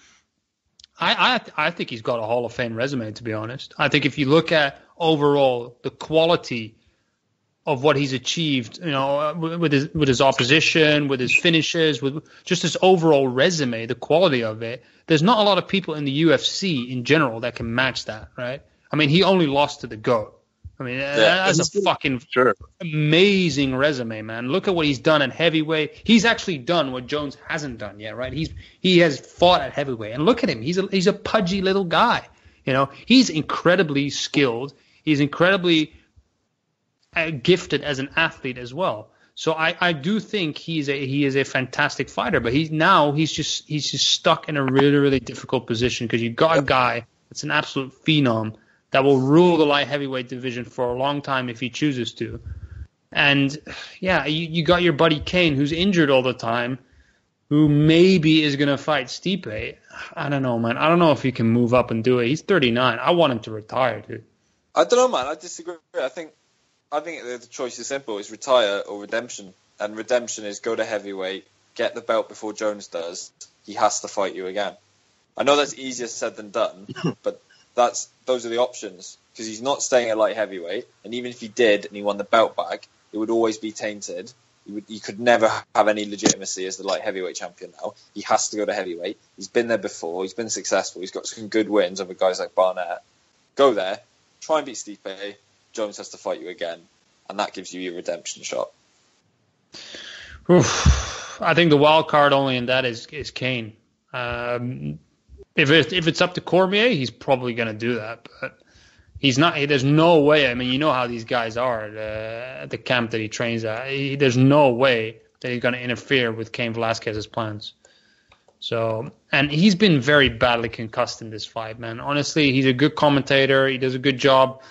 I think he's got a Hall of Fame resume, to be honest. I think if you look at overall the quality of what he's achieved, with his opposition, with his finishes, with just his overall resume, the quality of it, there's not a lot of people in the UFC in general that can match that, right? I mean, he only lost to the GOAT. I mean, that's a fucking amazing resume, man. Look at what he's done at heavyweight. He's actually done what Jones hasn't done yet, right? He has fought at heavyweight, and look at him. He's a pudgy little guy. He's incredibly skilled. He's incredibly gifted as an athlete as well. So I do think he is a fantastic fighter, but he's just stuck in a really, really difficult position because you've got a guy that's an absolute phenom that will rule the light heavyweight division for a long time if he chooses to. And, yeah, you got your buddy Kane, who's injured all the time, who maybe is going to fight Stipe. I don't know, man. I don't know if he can move up and do it. He's 39. I want him to retire, dude. I don't know, man. I disagree. I think the choice is simple. It's retire or redemption. And redemption is go to heavyweight, get the belt before Jones does. He has to fight you again. I know that's easier said than done, but those are the options, because he's not staying at light heavyweight, and even if he did and he won the belt back, it would always be tainted. He could never have any legitimacy as the light heavyweight champion now. He has to go to heavyweight. He's been there before. He's been successful. He's got some good wins over guys like Barnett. Go there, try and beat Stipe. Jones has to fight you again, and that gives you your redemption shot. Oof. I think the wild card only in that is Kane. If it's up to Cormier, he's probably going to do that, but he's not. There's no way. I mean, you know how these guys are at the camp that he trains at. There's no way that he's going to interfere with Cain Velasquez's plans. So, and he's been very badly concussed in this fight, man. Honestly, he's a good commentator. He does a good job,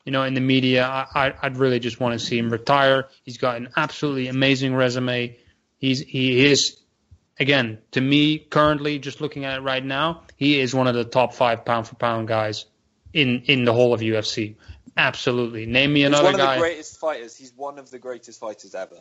in the media. I'd really just want to see him retire. He's got an absolutely amazing resume. He is. Again, to me, currently, just looking at it right now, he is one of the top 5 pound-for-pound guys in the whole of UFC. Absolutely. Name me another guy. He's one of the greatest fighters. He's one of the greatest fighters ever.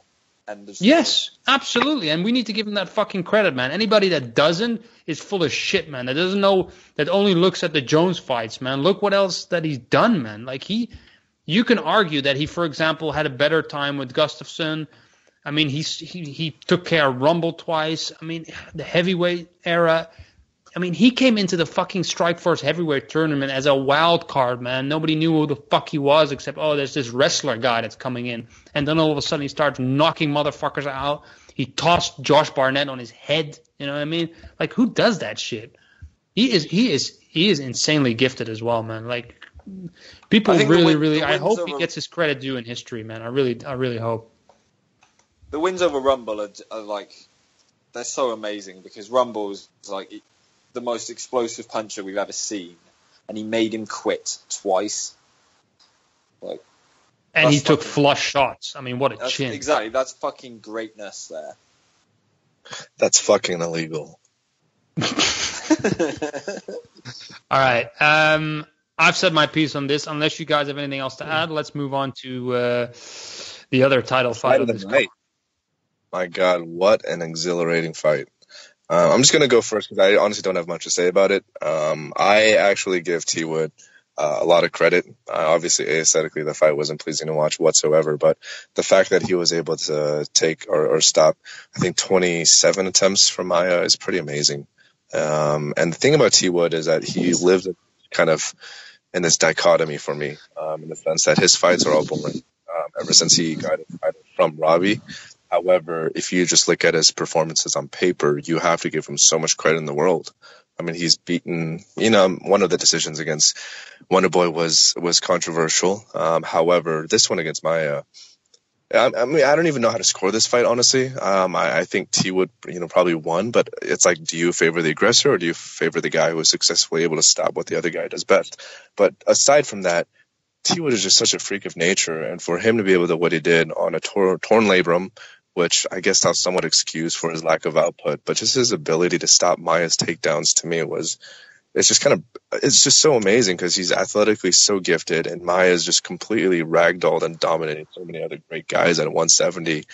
Yes, absolutely. And we need to give him that fucking credit, man. Anybody that doesn't is full of shit, man. That doesn't know, that only looks at the Jones fights, man. Look what else that he's done, man. Like, you can argue that he, for example, had a better time with Gustafsson. I mean, he took care of Rumble twice. I mean, the heavyweight era. I mean, he came into the fucking Strikeforce heavyweight tournament as a wild card, man. Nobody knew who the fuck he was except, there's this wrestler guy that's coming in. And then all of a sudden he starts knocking motherfuckers out. He tossed Josh Barnett on his head. You know what I mean? Like, who does that shit? He is insanely gifted as well, man. Like, people really, I hope he gets his credit due in history, man. I really hope. The wins over Rumble are like, they're so amazing, because Rumble's like the most explosive puncher we've ever seen, and he made him quit twice. Like, and he took flush shots. I mean, what a chin! Exactly, that's fucking greatness there. That's fucking illegal. All right, I've said my piece on this. Unless you guys have anything else to add, let's move on to the other title fight of this night. My God, what an exhilarating fight. I'm just going to go first because I honestly don't have much to say about it. I actually give T. Wood a lot of credit. Obviously, aesthetically, the fight wasn't pleasing to watch whatsoever, but the fact that he was able to take or stop, I think, 27 attempts from Maia is pretty amazing. And the thing about T. Wood is that he lived kind of in this dichotomy for me, in the sense that his fights are all boring ever since he got it from Robbie. However, if you just look at his performances on paper, you have to give him so much credit in the world. I mean, he's beaten, one of the decisions against Wonderboy was controversial. However, this one against Maia, I mean, I don't even know how to score this fight, honestly. I think T Wood, probably won, but it's like, do you favor the aggressor or do you favor the guy who is successfully able to stop what the other guy does best? But aside from that, T Wood is just such a freak of nature, and for him to be able to what he did on a torn labrum, which I guess I'll somewhat excuse for his lack of output, but just his ability to stop Maia's takedowns to me it's just so amazing because he's athletically so gifted, and Maia's just completely ragdolled and dominating so many other great guys at 170.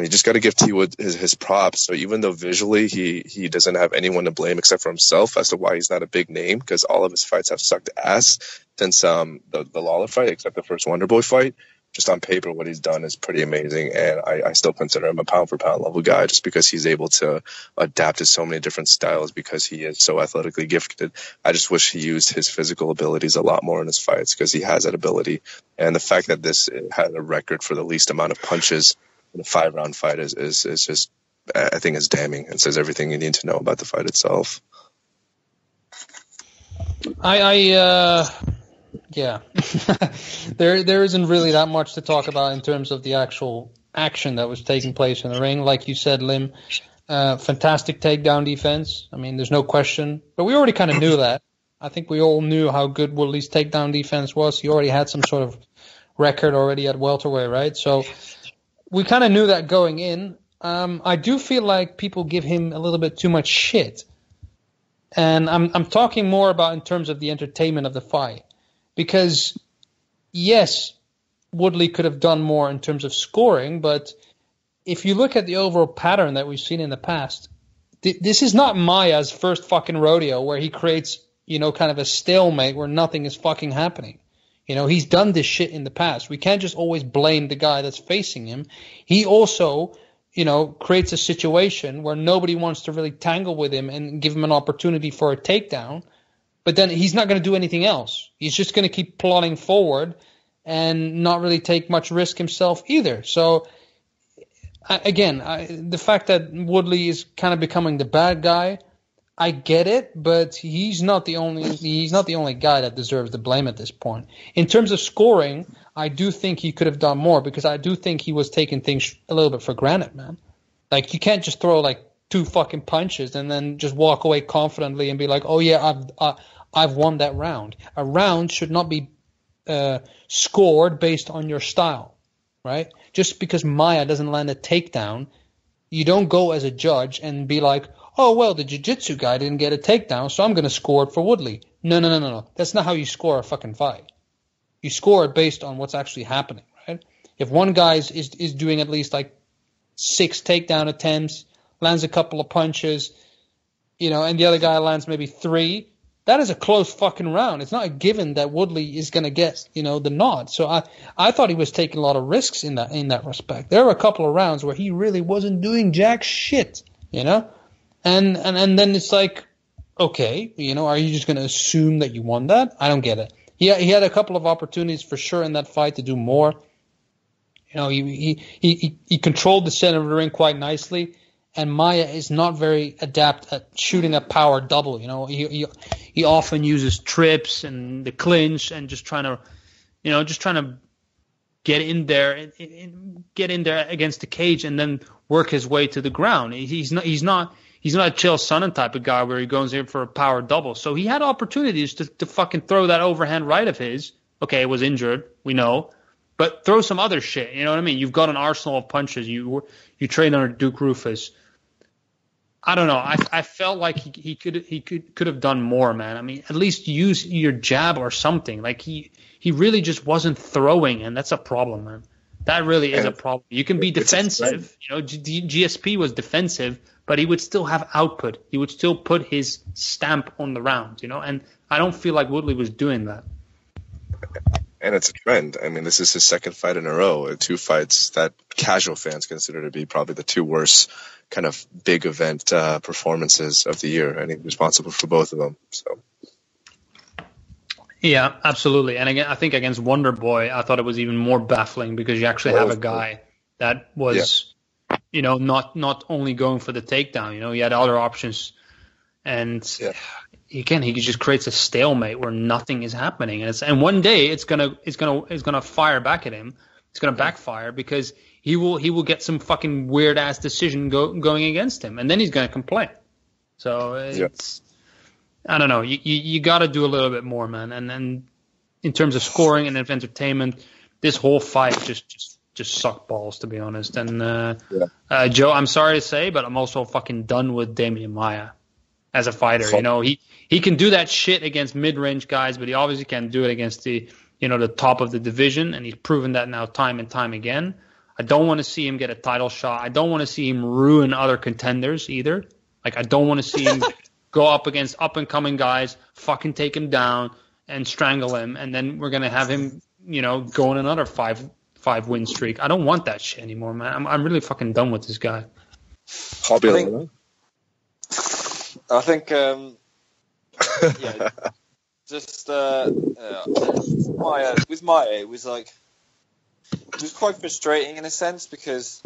You just got to give T Wood his props. So even though visually he doesn't have anyone to blame except for himself as to why he's not a big name, because all of his fights have sucked ass since the Lawler fight, except the first Wonderboy fight. Just on paper, what he's done is pretty amazing, and I still consider him a pound-for-pound level guy just because he's able to adapt to so many different styles because he is so athletically gifted. I just wish he used his physical abilities a lot more in his fights because he has that ability. And the fact that this had a record for the least amount of punches in a 5-round fight is just, I think, is damning and says everything you need to know about the fight itself. Yeah, there isn't really that much to talk about in terms of the actual action that was taking place in the ring. Like you said, Lim, fantastic takedown defense. I mean, there's no question. But we already kind of knew that. I think we all knew how good Woodley's takedown defense was. He already had some sort of record already at welterweight, right? So we kind of knew that going in. I do feel like people give him a little bit too much shit. And I'm talking more about in terms of the entertainment of the fight. Because, yes, Woodley could have done more in terms of scoring, but if you look at the overall pattern that we've seen in the past, this is not Maia's first fucking rodeo where he creates, kind of a stalemate where nothing is fucking happening. He's done this shit in the past. We can't just always blame the guy that's facing him. He also, creates a situation where nobody wants to really tangle with him and give him an opportunity for a takedown. But then he's not going to do anything else. He's just going to keep plodding forward and not really take much risk himself either. So, the fact that Woodley is kind of becoming the bad guy, I get it, but he's not the only guy that deserves the blame at this point. In terms of scoring, I do think he could have done more because I do think he was taking things a little bit for granted, man. Like, you can't just throw like 2 fucking punches and then just walk away confidently and be like, oh yeah, I've won that round. A round should not be scored based on your style, right? Just because Maia doesn't land a takedown, you don't go as a judge and be like, oh, well, the jiu-jitsu guy didn't get a takedown, so I'm going to score it for Woodley. No. That's not how you score a fucking fight. You score it based on what's actually happening, right? If one guy is doing at least like 6 takedown attempts, lands a couple of punches, and the other guy lands maybe 3, that is a close fucking round. It's not a given that Woodley is going to get, the nod. So I thought he was taking a lot of risks in that respect. There were a couple of rounds where he really wasn't doing jack shit, And then it's like, okay, are you just going to assume that you won that? I don't get it. He had a couple of opportunities for sure in that fight to do more. He controlled the center of the ring quite nicely. And Maia is not very adept at shooting a power double. He often uses trips and the clinch and just trying to get in there against the cage and then work his way to the ground. He's not a Chael Sonnen type of guy where he goes in for a power double. So he had opportunities to fucking throw that overhand right of his. Okay, it was injured, we know. But throw some other shit. You know what I mean? You've got an arsenal of punches. You trained under Duke Rufus. I don't know. I felt like he could have done more, man. I mean, at least use your jab or something. Like he really just wasn't throwing, and that's a problem, man. That really is a problem. You can be defensive. GSP was defensive, but he would still have output. He would still put his stamp on the round, And I don't feel like Woodley was doing that. And it's a trend. I mean, this is his second fight in a row. 2 fights that casual fans consider to be probably the 2 worst kind of big event performances of the year, and he's responsible for both of them. So, yeah, absolutely. And again, I think against Wonder Boy, I thought it was even more baffling because you actually have a guy that was, not only going for the takedown. He had other options, and again, he just creates a stalemate where nothing is happening, and one day it's gonna fire back at him. it's going to backfire because he will get some fucking weird ass decision going against him, and then he's going to complain. So it's I don't know. You got to do a little bit more, man. And then in terms of scoring and entertainment, this whole fight just sucked balls, to be honest. And Joe, I'm sorry to say, but I'm also fucking done with Demian Maia as a fighter. You know, he can do that shit against mid-range guys, but he obviously can't do it against the top of the division, and he's proven that now time and time again. I don't want to see him get a title shot. I don't want to see him ruin other contenders either. Like, I don't want to see him go up against up-and-coming guys, fucking take him down and strangle him, and then we're going to have him, go on another five-win streak. I don't want that shit anymore, man. I'm really fucking done with this guy. I think with Maia, it was quite frustrating in a sense because,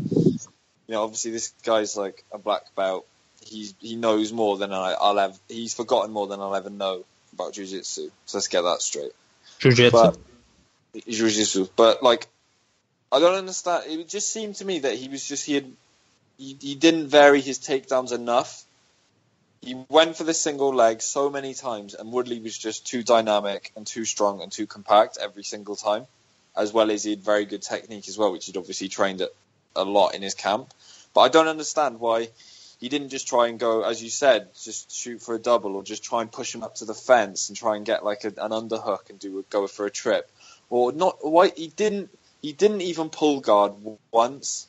obviously this guy's like a black belt. He knows more than I'll ever. He's forgotten more than I'll ever know about jiu-jitsu. So let's get that straight. Jiu-jitsu. But like, I don't understand. It just seemed to me that he didn't vary his takedowns enough. He went for the single leg so many times, and Woodley was just too dynamic and too strong and too compact every single time, as well as he had very good technique as well, which he'd obviously trained a lot in his camp. But I don't understand why he didn't just try and go, as you said, just shoot for a double, or just try and push him up to the fence and try and get like an underhook and go for a trip, or not. Why he didn't even pull guard once.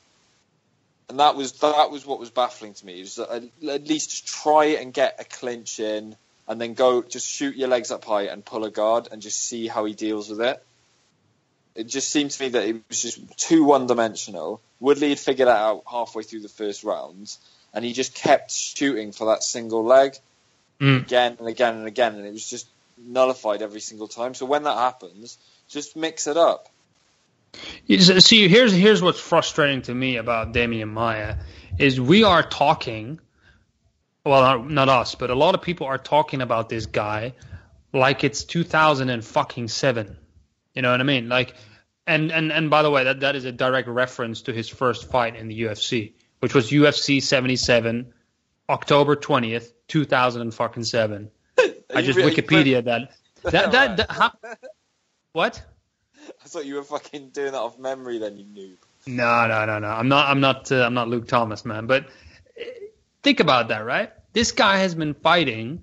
And that was what was baffling to me. It was at least just try and get a clinch in, and then go just shoot your legs up high and pull a guard and just see how he deals with it. It just seemed to me that it was just too one-dimensional. Woodley had figured it out halfway through the first round, and he just kept shooting for that single leg again and again and again, and it was just nullified every single time. So when that happens, just mix it up. See, here's what's frustrating to me about Demian Maia is we are talking, well, not us, but a lot of people are talking about this guy like it's 2007. You know what I mean? Like, and by the way, that is a direct reference to his first fight in the UFC, which was UFC 77, October 20th, 2007. I just Wikipedia that. What? I thought you were fucking doing that off memory. Then you noob. No. I'm not Luke Thomas, man. But think about that, right? This guy has been fighting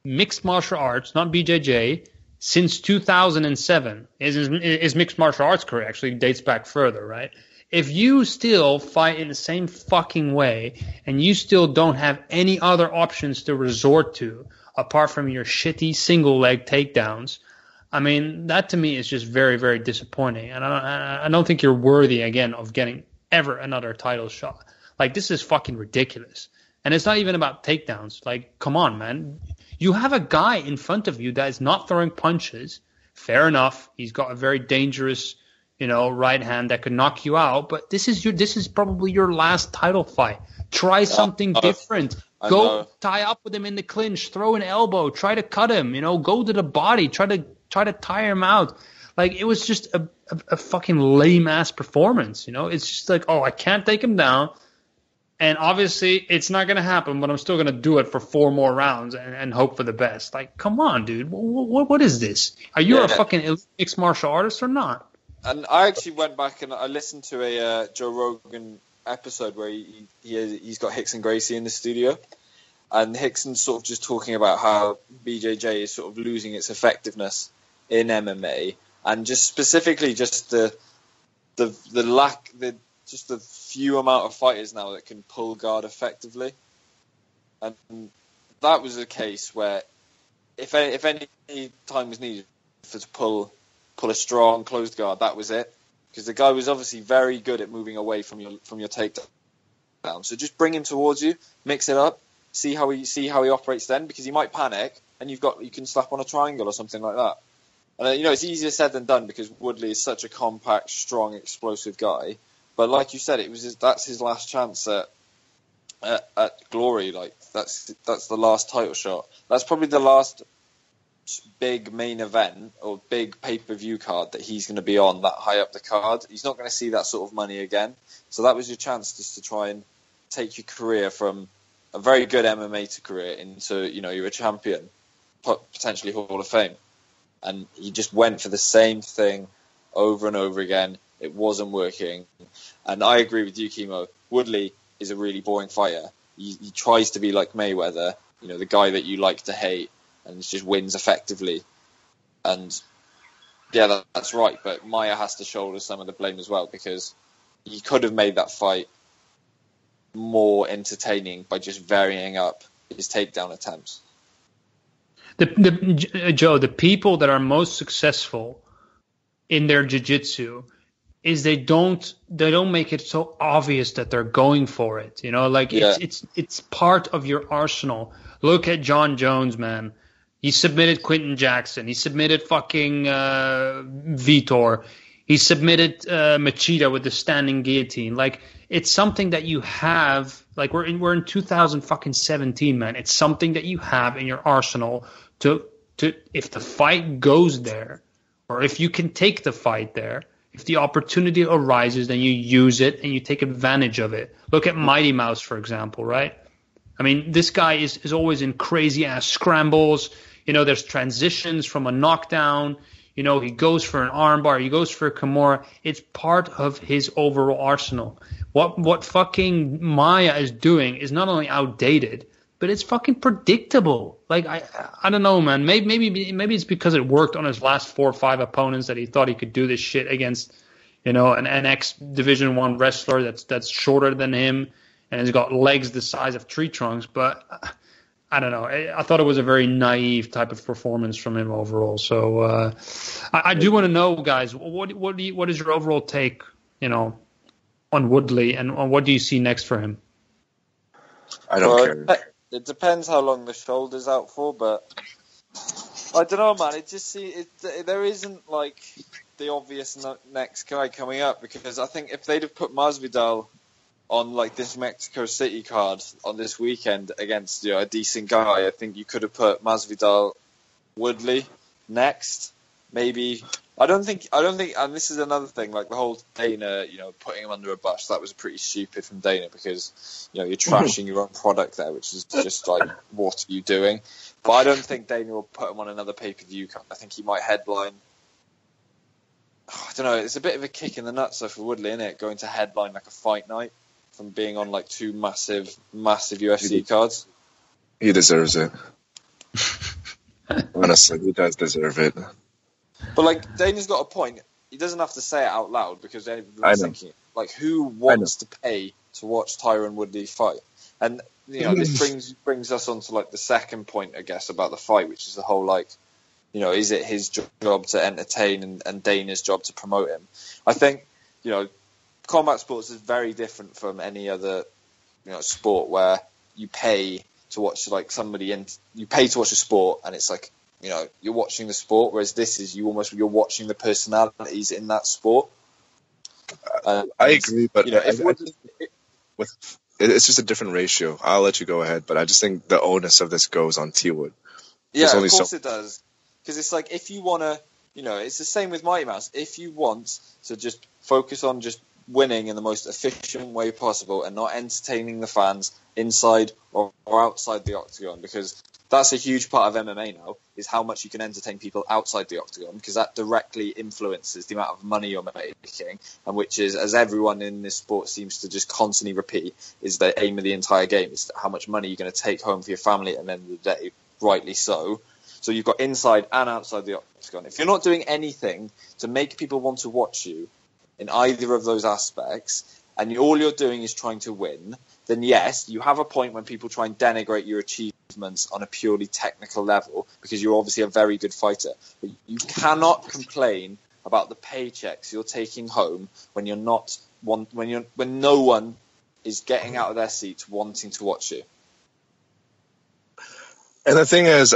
mixed martial arts, not BJJ, since 2007. His mixed martial arts career actually dates back further, right? If you still fight in the same fucking way and you still don't have any other options to resort to apart from your shitty single leg takedowns, I mean, that to me is just very, very disappointing. And I don't think you're worthy, again, of getting ever another title shot. Like, this is fucking ridiculous. And it's not even about takedowns. Like, come on, man. You have a guy in front of you that is not throwing punches. Fair enough. He's got a very dangerous, right hand that could knock you out. But this is probably your last title fight. Try something different. Go tie up with him in the clinch. Throw an elbow. Try to cut him. Go to the body. Try to tire him out. Like, it was just a fucking lame ass performance. It's just like, oh, I can't take him down. And obviously it's not going to happen, but I'm still going to do it for 4 more rounds and hope for the best. Like, come on, dude. What is this? Are you a fucking mixed martial artist or not? And I actually went back and I listened to a Joe Rogan episode where he's got Rickson Gracie in the studio. And Rickson's sort of just talking about how BJJ is sort of losing its effectiveness in MMA, and just specifically just the few amount of fighters now that can pull guard effectively, and that was a case where if any time was needed to pull a strong closed guard, that was it, because the guy was obviously very good at moving away from your takedown. So just bring him towards you, mix it up, see how he operates then, because he might panic, and you can slap on a triangle or something like that. And it's easier said than done because Woodley is such a compact, strong, explosive guy. But like you said, that's his last chance at glory. Like that's the last title shot. That's probably the last big main event or big pay-per-view card that he's going to be on that high up the card. He's not going to see that sort of money again. So that was your chance just to try and take your career from a very good MMA career into, you're a champion, potentially Hall of Fame. And he just went for the same thing over and over again. It wasn't working. And I agree with you, Kimo. Woodley is a really boring fighter. He tries to be like Mayweather, the guy that you like to hate, and just wins effectively. And yeah, that's right. But Maia has to shoulder some of the blame as well, because he could have made that fight more entertaining by just varying up his takedown attempts. Joe, the people that are most successful in their jiu-jitsu is they don't make it so obvious that they're going for it. It's part of your arsenal. Look at John Jones, man. He submitted Quentin Jackson. He submitted fucking Vitor. He submitted Machida with the standing guillotine. Like, it's something that you have. Like, we're in 2017, man. It's something that you have in your arsenal to if the fight goes there, or if you can take the fight there, if the opportunity arises, then you use it and you take advantage of it. Look at Mighty Mouse, for example, right? I mean, this guy is always in crazy ass scrambles. There's transitions from a knockdown. He goes for an armbar. He goes for a Kimura. It's part of his overall arsenal. What fucking Maia is doing is not only outdated, but it's fucking predictable. Like, I don't know, man. Maybe it's because it worked on his last 4 or 5 opponents that he thought he could do this shit against, an ex Division I wrestler that's shorter than him and has got legs the size of tree trunks. But I don't know. I thought it was a very naive type of performance from him overall. So I do want to know, guys, what is your overall take, on Woodley, and what do you see next for him? I don't care. It depends how long the shoulder's out for, but I don't know, man. It just there isn't like the obvious next guy coming up, because I think if they'd have put Masvidal on like this Mexico City card on this weekend against a decent guy, I think you could have put Masvidal, Woodley next. Maybe I don't think, and this is another thing, like the whole Dana, putting him under a bus. That was pretty stupid from Dana, because you're trashing your own product there, which is just like, what are you doing? But I don't think Dana will put him on another pay-per-view card. I think he might headline. I don't know. It's a bit of a kick in the nuts though for Woodley, isn't it? Going to headline like a fight night from being on like 2 massive UFC cards. He deserves it. Honestly, he does deserve it. But like, Dana's got a point. He doesn't have to say it out loud, because everyone's thinking it. Like, who wants to pay to watch Tyron Woodley fight? And this brings us on to like the second point, I guess, about the fight, which is the whole like, is it his job to entertain and Dana's job to promote him? I think combat sports is very different from any other sport where you pay to watch like somebody, and you pay to watch a sport, and it's like, you're watching the sport, whereas this is you're watching the personalities in that sport. I agree, but it's just a different ratio. I'll let you go ahead, but I just think the onus of this goes on T-Wood. Yeah, of course it does. Because it's like, if you want to, it's the same with Mighty Mouse. If you want to just focus on just winning in the most efficient way possible and not entertaining the fans inside or outside the octagon, because that's a huge part of MMA now, is how much you can entertain people outside the octagon, because that directly influences the amount of money you're making, and which is, as everyone in this sport seems to just constantly repeat, is the aim of the entire game, is how much money you're going to take home for your family at the end of the day, rightly so. So you've got inside and outside the octagon. If you're not doing anything to make people want to watch you in either of those aspects, and all you're doing is trying to win, then yes, you have a point when people try and denigrate your achievements on a purely technical level, because you're obviously a very good fighter. But you cannot complain about the paychecks you're taking home when when no one is getting out of their seats wanting to watch you. And the thing is,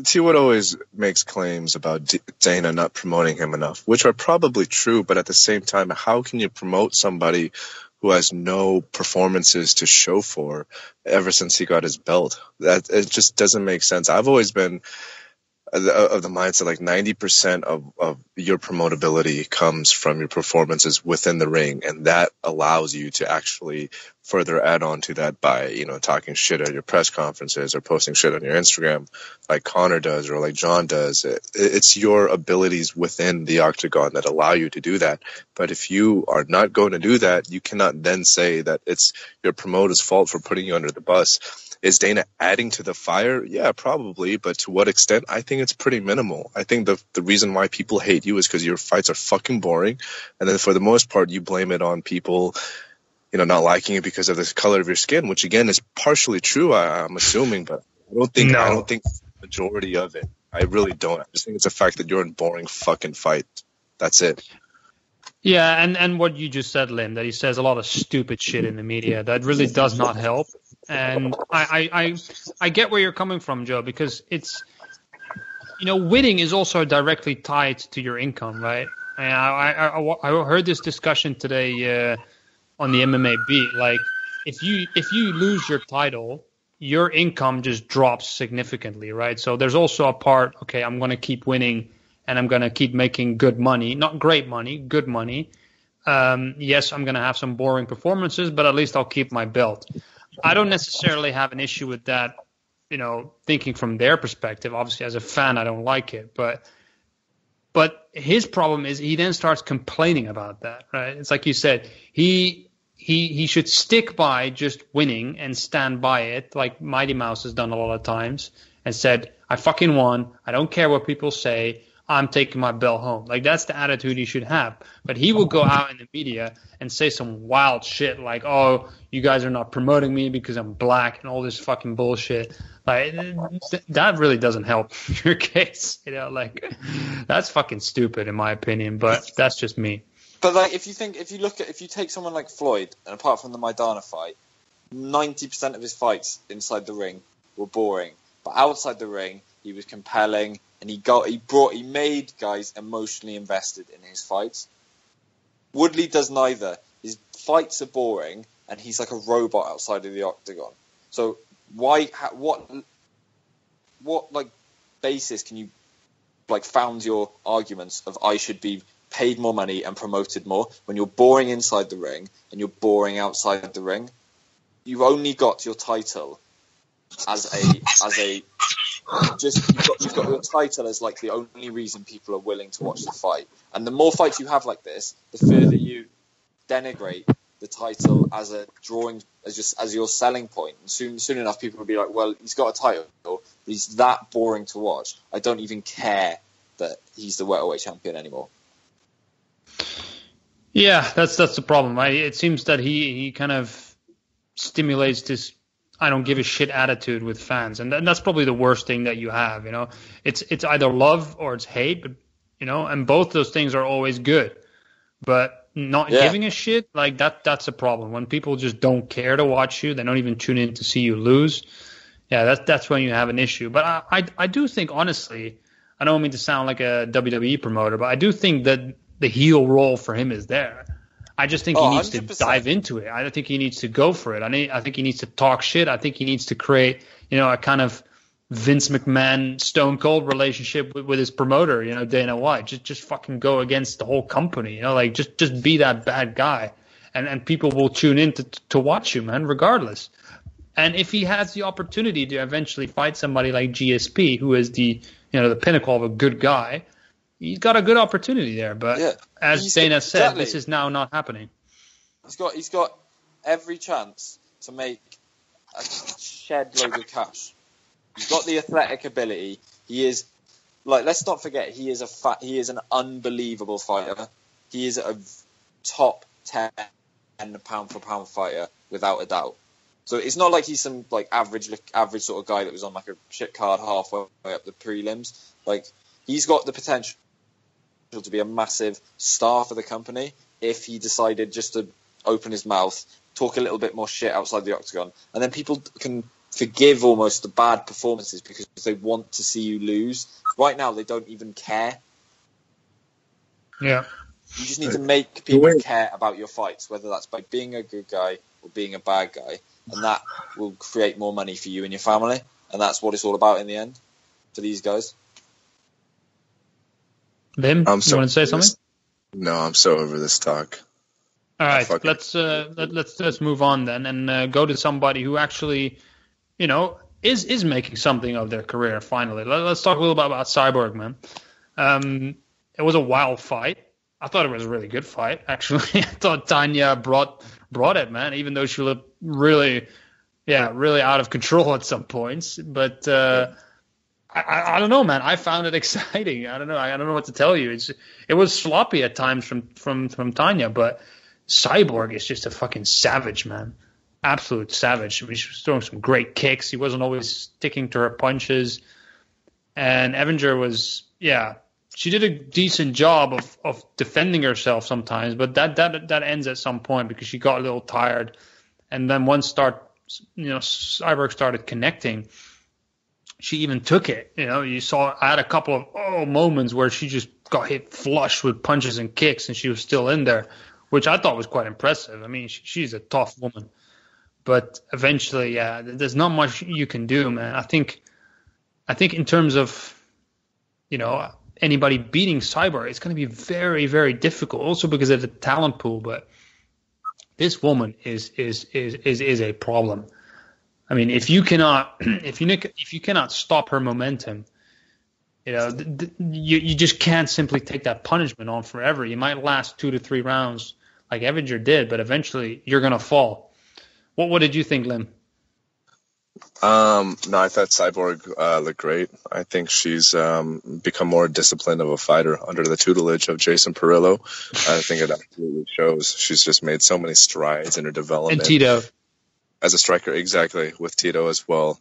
T-Wood always makes claims about Dana not promoting him enough, which are probably true, but at the same time, how can you promote somebody who has no performances to show for ever since he got his belt? That it just doesn't make sense. I've always been of the mindset, like 90% of your promotability comes from your performances within the ring, and that allows you to actually further add on to that by, you know, talking shit at your press conferences or posting shit on your Instagram like Connor does or like John does. It's your abilities within the octagon that allow you to do that. But if you are not going to do that, you cannot then say that it's your promoter's fault for putting you under the bus. Is Dana adding to the fire? Yeah, probably. But to what extent? I think it's pretty minimal. I think the reason why people hate you is because your fights are fucking boring. And then for the most part, you blame it on people, you know, not liking it because of the color of your skin, which again is partially true, I'm assuming. But I don't think it's the majority of it. I really don't. I just think it's a fact that you're in boring fucking fights. That's it. Yeah, and what you just said, Lynn, that he says a lot of stupid shit in the media, that really does not help. And I get where you're coming from, Joe, because it's, you know, winning is also directly tied to your income, right? And I heard this discussion today on the MMA beat. Like, if you lose your title, your income just drops significantly, right? So there's also a part, okay, I'm going to keep winning and I'm going to keep making good money, not great money, good money. Yes, I'm going to have some boring performances, but at least I'll keep my belt. I don't necessarily have an issue with that, you know, thinking from their perspective. Obviously, as a fan, I don't like it. But his problem is he then starts complaining about that, right? It's like you said, he should stick by just winning and stand by it, like Mighty Mouse has done a lot of times, and said, I fucking won. I don't care what people say. I'm taking my belt home. Like, that's the attitude he should have. But he will go out in the media and say some wild shit like, oh, you guys are not promoting me because I'm black and all this fucking bullshit. Like, that really doesn't help your case. You know, like, that's fucking stupid in my opinion, but that's just me. But like, if you take someone like Floyd, and apart from the Maidana fight, 90% of his fights inside the ring were boring. But outside the ring, he was compelling, and he made guys emotionally invested in his fights. Woodley does neither. His fights are boring, and he's like a robot outside of the octagon. So what like basis can you like found your arguments of I should be paid more money and promoted more when you're boring inside the ring and you're boring outside the ring? You've only got your title you've got your title as like the only reason people are willing to watch the fight. And the more fights you have like this, the further you denigrate the title as a drawing, as your selling point. And soon enough, people will be like, well, he's got a title, but he's that boring to watch. I don't even care that he's the welterweight champion anymore. Yeah, that's the problem. It seems that he kind of stimulates this I don't give a shit attitude with fans, and that's probably the worst thing that you have. You know, it's either love or it's hate, but you know, and both those things are always good. But not giving a shit, like that's a problem. When people just don't care to watch you, they don't even tune in to see you lose. Yeah, that's when you have an issue. But I do think, honestly, I don't mean to sound like a WWE promoter, but I do think that the heel role for him is there. I just think he needs 100%. To dive into it. I think he needs to go for it. I think he needs to talk shit. I think he needs to create, you know, a kind of Vince McMahon Stone Cold relationship with his promoter, you know, Dana White. Just fucking go against the whole company, you know, like just be that bad guy. And people will tune in to watch you, man, regardless. And if he has the opportunity to eventually fight somebody like GSP, who is the pinnacle of a good guy, he's got a good opportunity there, but as Dana said, this is now not happening. He's got every chance to make a shed load of cash. He's got the athletic ability. He is, like, let's not forget, he is an unbelievable fighter. He is a top 10 pound for pound fighter without a doubt. So it's not like he's some like average sort of guy that was on like a shit card halfway up the prelims. Like, he's got the potential to be a massive star for the company if he decided just to open his mouth, talk a little bit more shit outside the octagon, and then people can forgive almost the bad performances because they want to see you lose. Right now, they don't even care. Yeah. You just need to make people care about your fights, whether that's by being a good guy or being a bad guy, and that will create more money for you and your family, and that's what it's all about in the end for these guys. Lim, I'm you so want to say over something? this. No, I'm so over this talk. All right, Fucking- let's move on then and go to somebody who actually, is making something of their career finally. Let's talk a little bit about Cyborg, man. It was a wild fight. I thought it was a really good fight, actually. I thought Tanya brought it, man, even though she looked really out of control at some points. But I don't know, man. I found it exciting. I don't know what to tell you. It was sloppy at times from Tanya, but Cyborg is just a fucking savage, man. Absolute savage. I mean, she was throwing some great kicks. He wasn't always sticking to her punches. And Evinger was, she did a decent job of defending herself sometimes, but that ends at some point because she got a little tired. And then once Cyborg started connecting, she even took it. You saw I had a couple of moments where she just got hit flush with punches and kicks, and she was still in there, which I thought was quite impressive. I mean, she's a tough woman. But eventually, there's not much you can do, man. I think in terms of, anybody beating Cyborg, it's going to be very, very difficult. Also because of the talent pool. But this woman is a problem. I mean, if you cannot stop her momentum, you just can't simply take that punishment on forever. You might last 2 to 3 rounds like Evinger did, but eventually you're going to fall. What did you think, Lim? No, I thought Cyborg looked great. I think she's become more disciplined of a fighter under the tutelage of Jason Perillo. I think it absolutely shows. She's just made so many strides in her development. And Tito. As a striker, exactly, with Tito as well.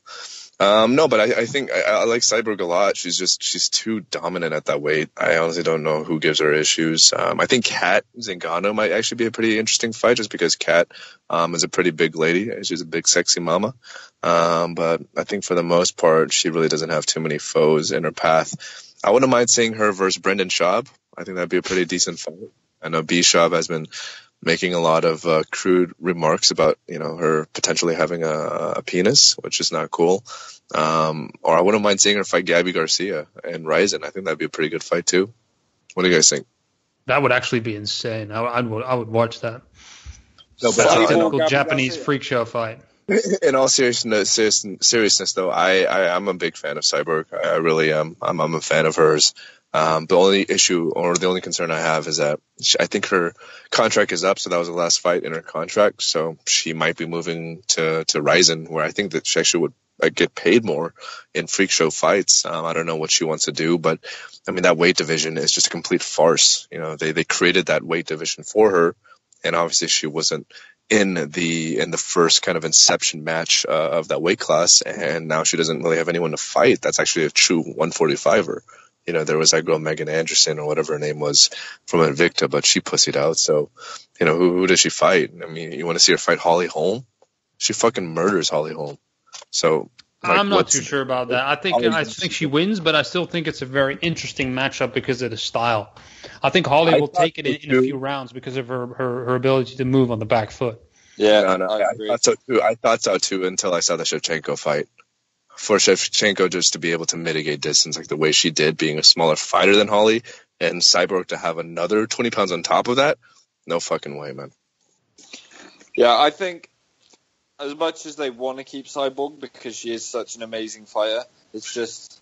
No, but I think I like Cyborg a lot. She's too dominant at that weight. I honestly don't know who gives her issues. I think Kat Zingano might actually be a pretty interesting fight just because Kat is a pretty big lady. She's a big, sexy mama. But I think for the most part, she really doesn't have too many foes in her path. I wouldn't mind seeing her versus Brendan Schaub. I think that'd be a pretty decent fight. I know B. Schaub has been making a lot of crude remarks about, her potentially having a penis, which is not cool. Or I wouldn't mind seeing her fight Gabby Garcia and Ryzen. I think that'd be a pretty good fight too. What do you guys think? That would actually be insane. I would watch that. No, but That's a typical Gabby Japanese Garcia. freak show fight. In all seriousness though, I'm a big fan of Cyborg. I really am. I'm a fan of hers. The only issue or the only concern I have is that I think her contract is up, so that was the last fight in her contract. So she might be moving to Ryzen, where I think that she actually would get paid more in freak show fights. I don't know what she wants to do, but I mean that weight division is just a complete farce. They created that weight division for her, and obviously she wasn't in the first kind of inception match of that weight class, and now she doesn't really have anyone to fight. That's actually a true 145er. There was that girl Megan Anderson or whatever her name was from Invicta, but she pussied out. So, who does she fight? I mean, you want to see her fight Holly Holm? She fucking murders Holly Holm. So I'm not too sure about that. I think she wins, but I still think it's a very interesting matchup because of the style. I think Holly will take it in a few rounds because of her ability to move on the back foot. Yeah, No, I thought so too. I thought so too until I saw the Shevchenko fight. For Shevchenko just to be able to mitigate distance like the way she did, being a smaller fighter than Holly, and Cyborg to have another 20 pounds on top of that, no fucking way, man. Yeah, I think as much as they want to keep Cyborg because she is such an amazing fighter, it's just,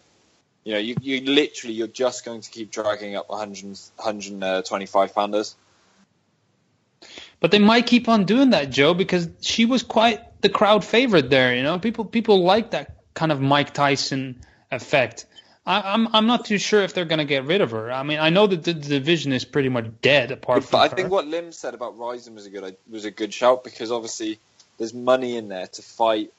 you're just going to keep dragging up 125 pounders. But they might keep on doing that, Joe, because she was quite the crowd favorite there. People like that kind of Mike Tyson effect. I'm not too sure if they're going to get rid of her. I mean, I know that the division is pretty much dead apart from her. But I think what Lim said about Ryzen was a good shout because obviously there's money in there to fight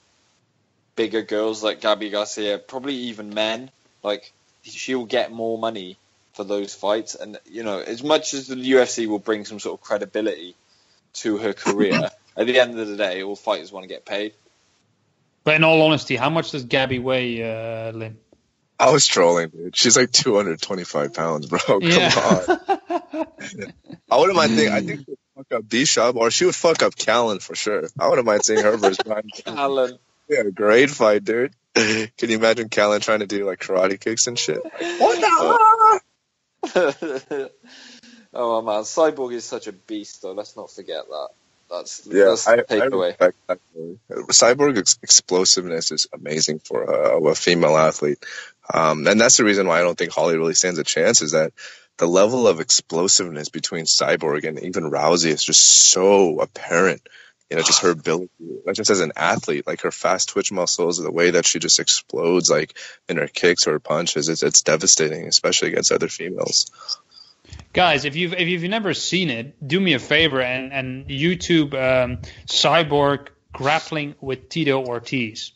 bigger girls like Gabby Garcia, probably even men. Like, she'll get more money for those fights. And, as much as the UFC will bring some sort of credibility to her career, at the end of the day, all fighters want to get paid. But in all honesty, how much does Gabby weigh, Lim? I was trolling, dude. She's like 225 pounds, bro. Come on. I wouldn't mind thinking. I think she'd fuck up B-Shop, or she would fuck up Callan for sure. I wouldn't mind seeing her versus Brian. Callan. Yeah, great fight, dude. Can you imagine Callan trying to do like karate kicks and shit? Like, what the? Oh man, Cyborg is such a beast, though. Let's not forget that. That's the I takeaway. respect that. Cyborg's explosiveness is amazing for a female athlete. And that's the reason why I don't think Holly really stands a chance, is that the level of explosiveness between Cyborg and even Rousey is just so apparent. You know, just her ability, like just as an athlete, like her fast twitch muscles, the way that she just explodes, like in her kicks or her punches, it's devastating, especially against other females. Guys, if you've never seen it, do me a favor and YouTube Cyborg grappling with Tito Ortiz.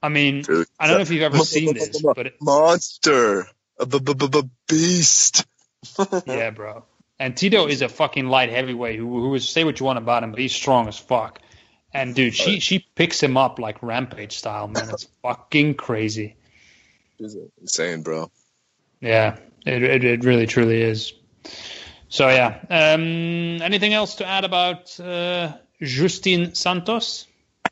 I mean, Dude, I don't know if you've ever seen this, but monster, a beast. yeah, bro. And Tito is a fucking light heavyweight who is, say what you want about him, but he's strong as fuck. And dude, she picks him up like Rampage style, man. It's fucking crazy. She's insane, bro. Yeah, it really truly is. So yeah, anything else to add about Justin Santos?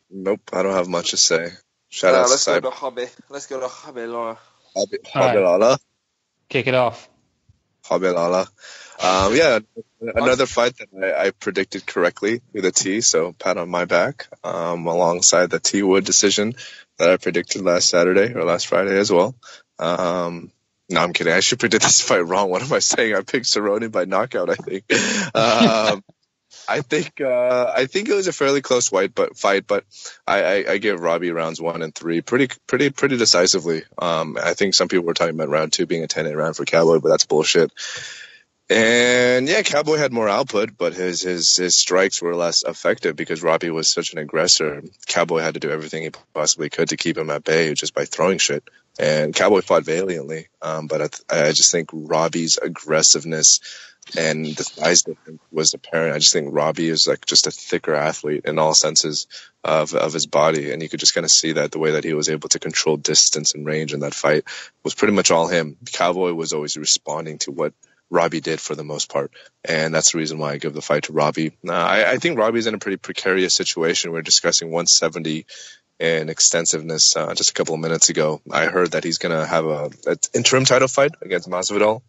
Nope, I don't have much to say. Shout out Let's to go to Hobby. Let's go to Hobby, Laura. Hobby Kick it off. Yeah, another fight that I predicted correctly with a T, so pat on my back, alongside the T Wood decision that I predicted last Saturday or last Friday as well. No, I'm kidding. I should predict this fight wrong. What am I saying? I picked Cerrone by knockout, I think. I think it was a fairly close fight, but I give Robbie rounds 1 and 3 pretty decisively. I think some people were talking about round 2 being a 10-8 round for Cowboy, but that's bullshit. And yeah, Cowboy had more output, but his strikes were less effective because Robbie was such an aggressor. Cowboy had to do everything he possibly could to keep him at bay just by throwing shit. And Cowboy fought valiantly, but I just think Robbie's aggressiveness and the size difference was apparent. I just think Robbie is like just a thicker athlete in all senses of his body, and you could just kind of see that the way that he was able to control distance and range in that fight was pretty much all him. Cowboy was always responding to what Robbie did for the most part, and that's the reason why I give the fight to Robbie. I think Robbie's in a pretty precarious situation. We were discussing 170 and extensiveness just a couple of minutes ago. I heard that he's going to have an interim title fight against Masvidal,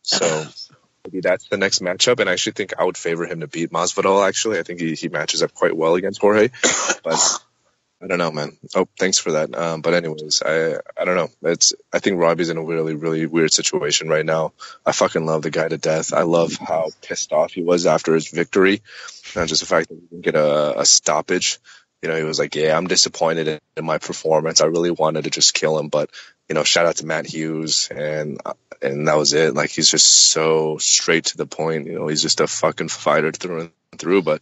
so maybe that's the next matchup, and I actually think I would favor him to beat Masvidal, actually. I think he matches up quite well against Jorge, but I don't know, man. Oh, thanks for that. But anyways, I don't know. I think Robbie's in a really, really weird situation right now. I fucking love the guy to death. I love how pissed off he was after his victory. Not just the fact that he didn't get a stoppage. You know, he was like, yeah, I'm disappointed in my performance. I really wanted to just kill him, but you know, shout out to Matt Hughes, and that was it. Like, he's just so straight to the point. You know, he's just a fucking fighter through and through. But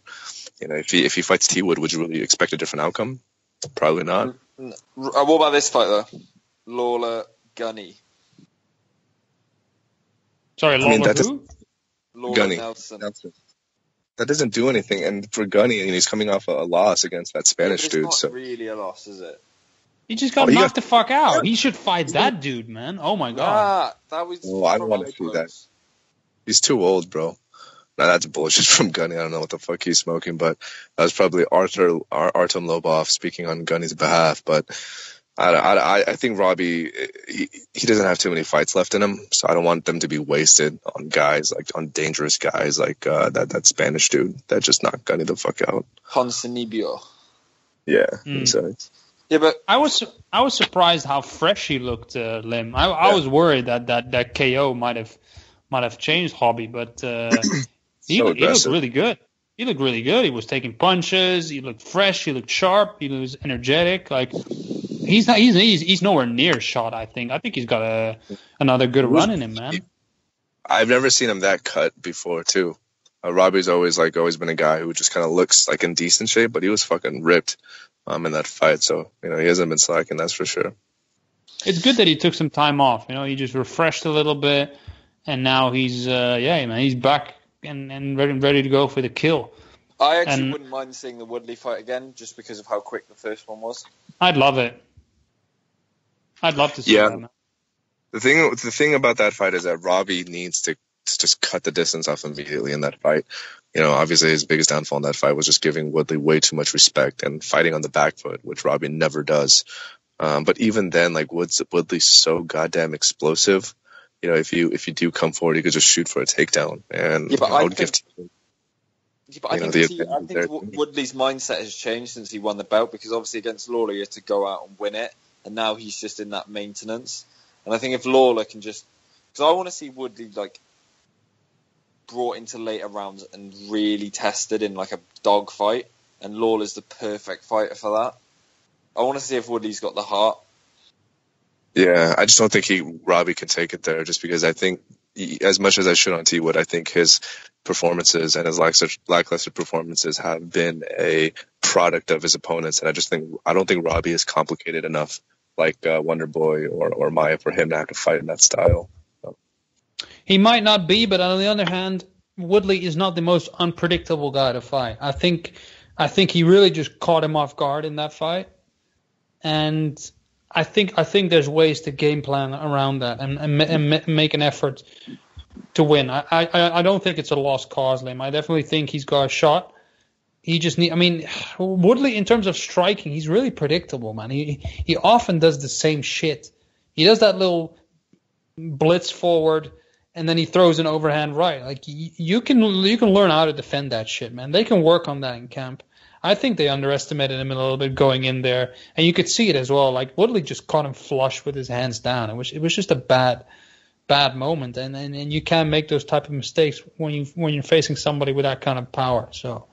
you know, if he fights T Wood, would you really expect a different outcome? Probably not. What about this fight though? Lawler Gunny. Sorry, Lawler who? Lawler Gunny. Nelson. That doesn't do anything. And for Gunny, and he's coming off a loss against that Spanish dude. It's So not really a loss, is it? He just got knocked the fuck out. He should fight that dude, man. Oh my god. That was. Oh, I don't want to see that. He's too old, bro. Now that's bullshit from Gunny. I don't know what the fuck he's smoking, but that was probably Artem Lobov speaking on Gunny's behalf. But I think Robbie, he doesn't have too many fights left in him, so I don't want them to be wasted on guys, like on dangerous guys like that Spanish dude that just knocked Gunny the fuck out. Ponzinibbio. Yeah, exactly. Yeah, but I was surprised how fresh he looked, Lim. I was worried that KO might have changed Hobby, but he looked really good. He looked really good. He was taking punches. He looked fresh. He looked sharp. He was energetic. Like he's nowhere near shot. I think he's got another good run in him, man. I've never seen him that cut before, too. Robbie's always been a guy who just kind of looks like in decent shape, but he was fucking ripped in that fight. So you know, he hasn't been slacking, that's for sure. It's good that he took some time off. You know, he just refreshed a little bit, and now he's he's back and ready to go for the kill. I actually wouldn't mind seeing the Woodley fight again, just because of how quick the first one was. I'd love it. I'd love to see that. Man. The thing about that fight is that Robbie needs to just cut the distance off immediately in that fight. You know, obviously his biggest downfall in that fight was just giving Woodley way too much respect and fighting on the back foot, which Robbie never does. But even then, like Woodley's so goddamn explosive if you do come forward, you could just shoot for a takedown. And Yeah, but I would give. I think the Woodley's mindset has changed since he won the belt, because obviously against Lawler he had to go out and win it, and now he's just in that maintenance. And I think if Lawler can just, because I want to see Woodley like brought into later rounds and really tested in like a dog fight, and Lawler's the perfect fighter for that. I want to see if Woodley's got the heart. Yeah, I just don't think Robbie can take it there, just because I think, as much as I shit on T Wood, I think his performances and his lackluster performances have been a product of his opponents, and I don't think Robbie is complicated enough like Wonder Boy or Maya for him to have to fight in that style. So. He might not be, but on the other hand, Woodley is not the most unpredictable guy to fight. I think he really just caught him off guard in that fight, and I think there's ways to game plan around that and make an effort to win. I don't think it's a lost cause, Liam. I definitely think he's got a shot. He just Woodley, in terms of striking, he's really predictable, man. He often does the same shit. He does that little blitz forward, and then he throws an overhand right. Like you can learn how to defend that shit, man. They can work on that in camp. I think they underestimated him a little bit going in there, and you could see it as well. Like Woodley just caught him flush with his hands down. It was just a bad moment, and you can't make those type of mistakes when you're facing somebody with that kind of power. So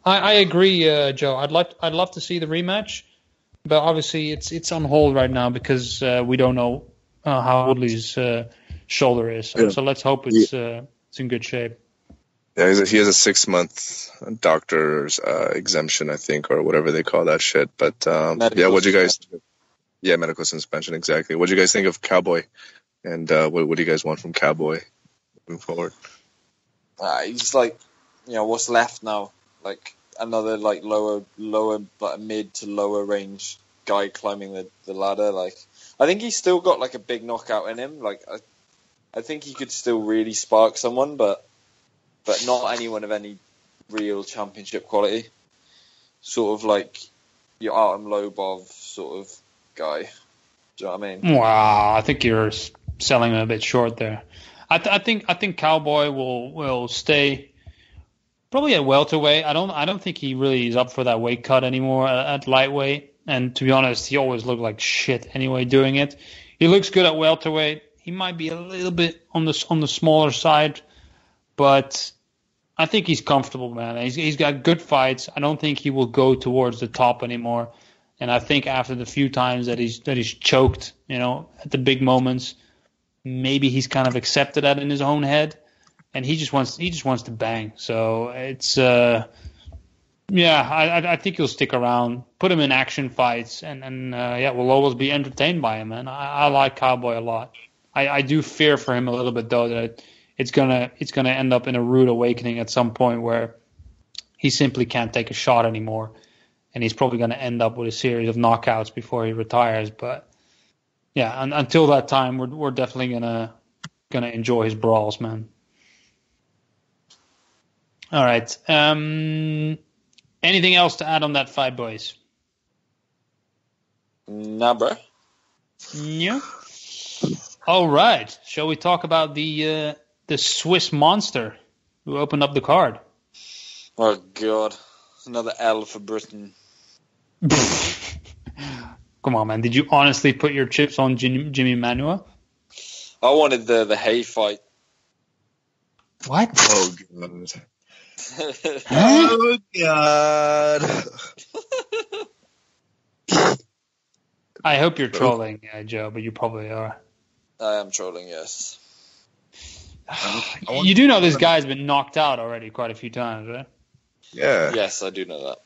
I agree, Joe. I'd love to see the rematch, but obviously it's on hold right now because we don't know how Woodley's shoulder is. So let's hope it's in good shape. Yeah, he has a 6-month doctor's exemption, I think, or whatever they call that shit. But what'd you guys? Yeah, medical suspension, exactly. What'd you guys think of Cowboy? And what do you guys want from Cowboy moving forward? He's like, what's left now? Like another like lower, like mid to lower range guy climbing the ladder. Like I think he's still got like a big knockout in him. Like I think he could still really spark someone, but not anyone of any real championship quality. Sort of like your Artem Lobov sort of guy. Do you know what I mean? Wow, I think you're selling him a bit short there. I think Cowboy will stay probably at welterweight. I don't think he really is up for that weight cut anymore at lightweight. And to be honest, he always looked like shit anyway doing it. He looks good at welterweight. He might be a little bit on the smaller side, but I think he's comfortable, man. He's got good fights. I don't think he will go towards the top anymore. And I think after the few times that he's choked, at the big moments, maybe he's kind of accepted that in his own head, and he just wants to bang. So it's I think he'll stick around, put him in action fights, and we'll always be entertained by him. And I like Cowboy a lot. I do fear for him a little bit though that it's gonna end up in a rude awakening at some point where he simply can't take a shot anymore, and he's probably gonna end up with a series of knockouts before he retires. But yeah, until that time, we're definitely gonna enjoy his brawls, man. All right. Anything else to add on that fight, boys? Nah, bro. Yeah. All right. Shall we talk about the Swiss monster who opened up the card? Oh God, another L for Britain. Come on, man. Did you honestly put your chips on Jimmy Manuwa? I wanted the Hay fight. What? Oh God. Oh God. I hope you're trolling, Joe, but you probably are. I am trolling, yes. You do know this guy's been knocked out already quite a few times, right? Yeah. Yes, I do know that.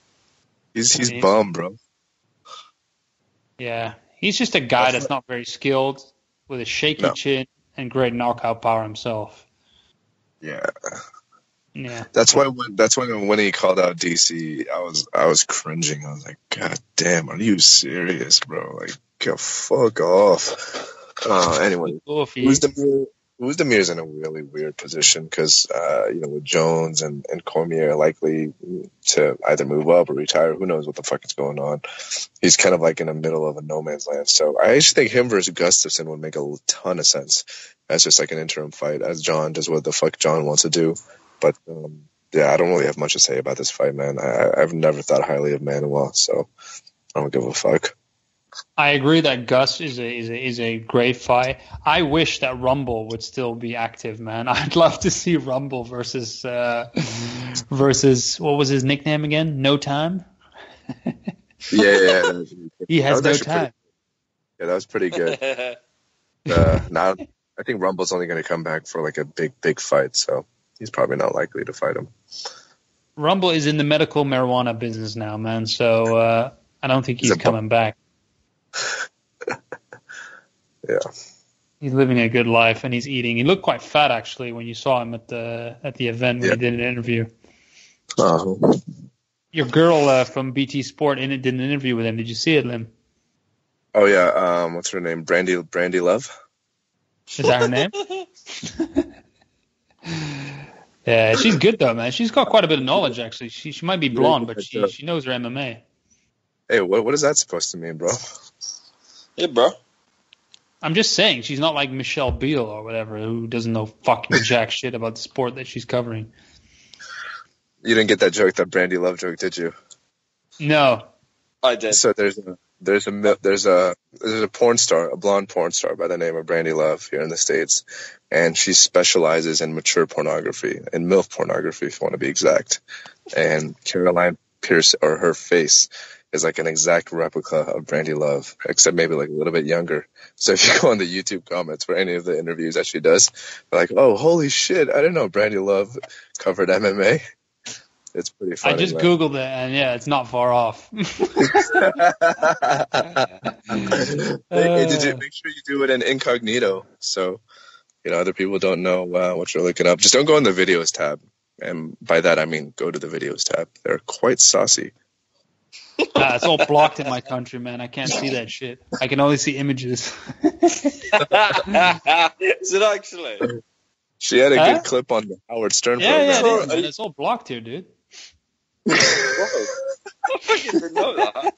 He's bum, bro. Yeah. He's just a guy that's not very skilled, with a shaky chin and great knockout power himself. Yeah. Yeah. That's why when he called out DC, I was cringing. I was like, God damn, are you serious, bro? Like, go fuck off. Anyway, who's Uzdemir's in a really weird position because, with Jones and Cormier are likely to either move up or retire. Who knows what the fuck is going on? He's kind of like in the middle of a no man's land. So I actually think him versus Gustafsson would make a ton of sense as just like an interim fight, as John does what the fuck John wants to do. But, I don't really have much to say about this fight, man. I've never thought highly of Manuel, so I don't give a fuck. I agree that Gus is a great fight. I wish that Rumble would still be active, man. I'd love to see Rumble versus what was his nickname again? No Time. Yeah. He has no time. Yeah, that was pretty good. Now I think Rumble's only going to come back for like a big fight, so he's probably not likely to fight him. Rumble is in the medical marijuana business now, man. So I don't think he's coming back. Yeah, he's living a good life and he's eating. He looked quite fat actually when you saw him at the event when he did an interview. Your girl from BT Sport did an interview with him. Did you see it, Lim? Oh yeah. What's her name? Brandy Love. Is that her name? Yeah, she's good though, man. She's got quite a bit of knowledge actually. She might be blonde, but she knows her MMA. Hey, what is that supposed to mean, bro? Yeah, bro. I'm just saying, she's not like Michelle Beal or whatever, who doesn't know fucking jack shit about the sport that she's covering. You didn't get that joke, that Brandy Love joke, did you? No, I did. So there's a porn star, a blonde porn star by the name of Brandy Love here in the States, and she specializes in mature pornography, in MILF pornography, if you want to be exact. And Caroline Pierce, or her face, is like an exact replica of Brandy Love, except maybe like a little bit younger. So if you go on the YouTube comments for any of the interviews that she does, they're like, "Oh, holy shit! I didn't know Brandy Love covered MMA." It's pretty funny. I just Googled it, and yeah, it's not far off. Hey, make sure you do it in incognito, so other people don't know what you're looking up. Just don't go in the videos tab, and by that I mean go to the videos tab. They're quite saucy. It's all blocked in my country, man. I can't see that shit. I can only see images. Is it actually? She had a good clip on the Howard Stern program. Yeah, it is, man. It's all blocked here, dude. Whoa. I fucking didn't know that.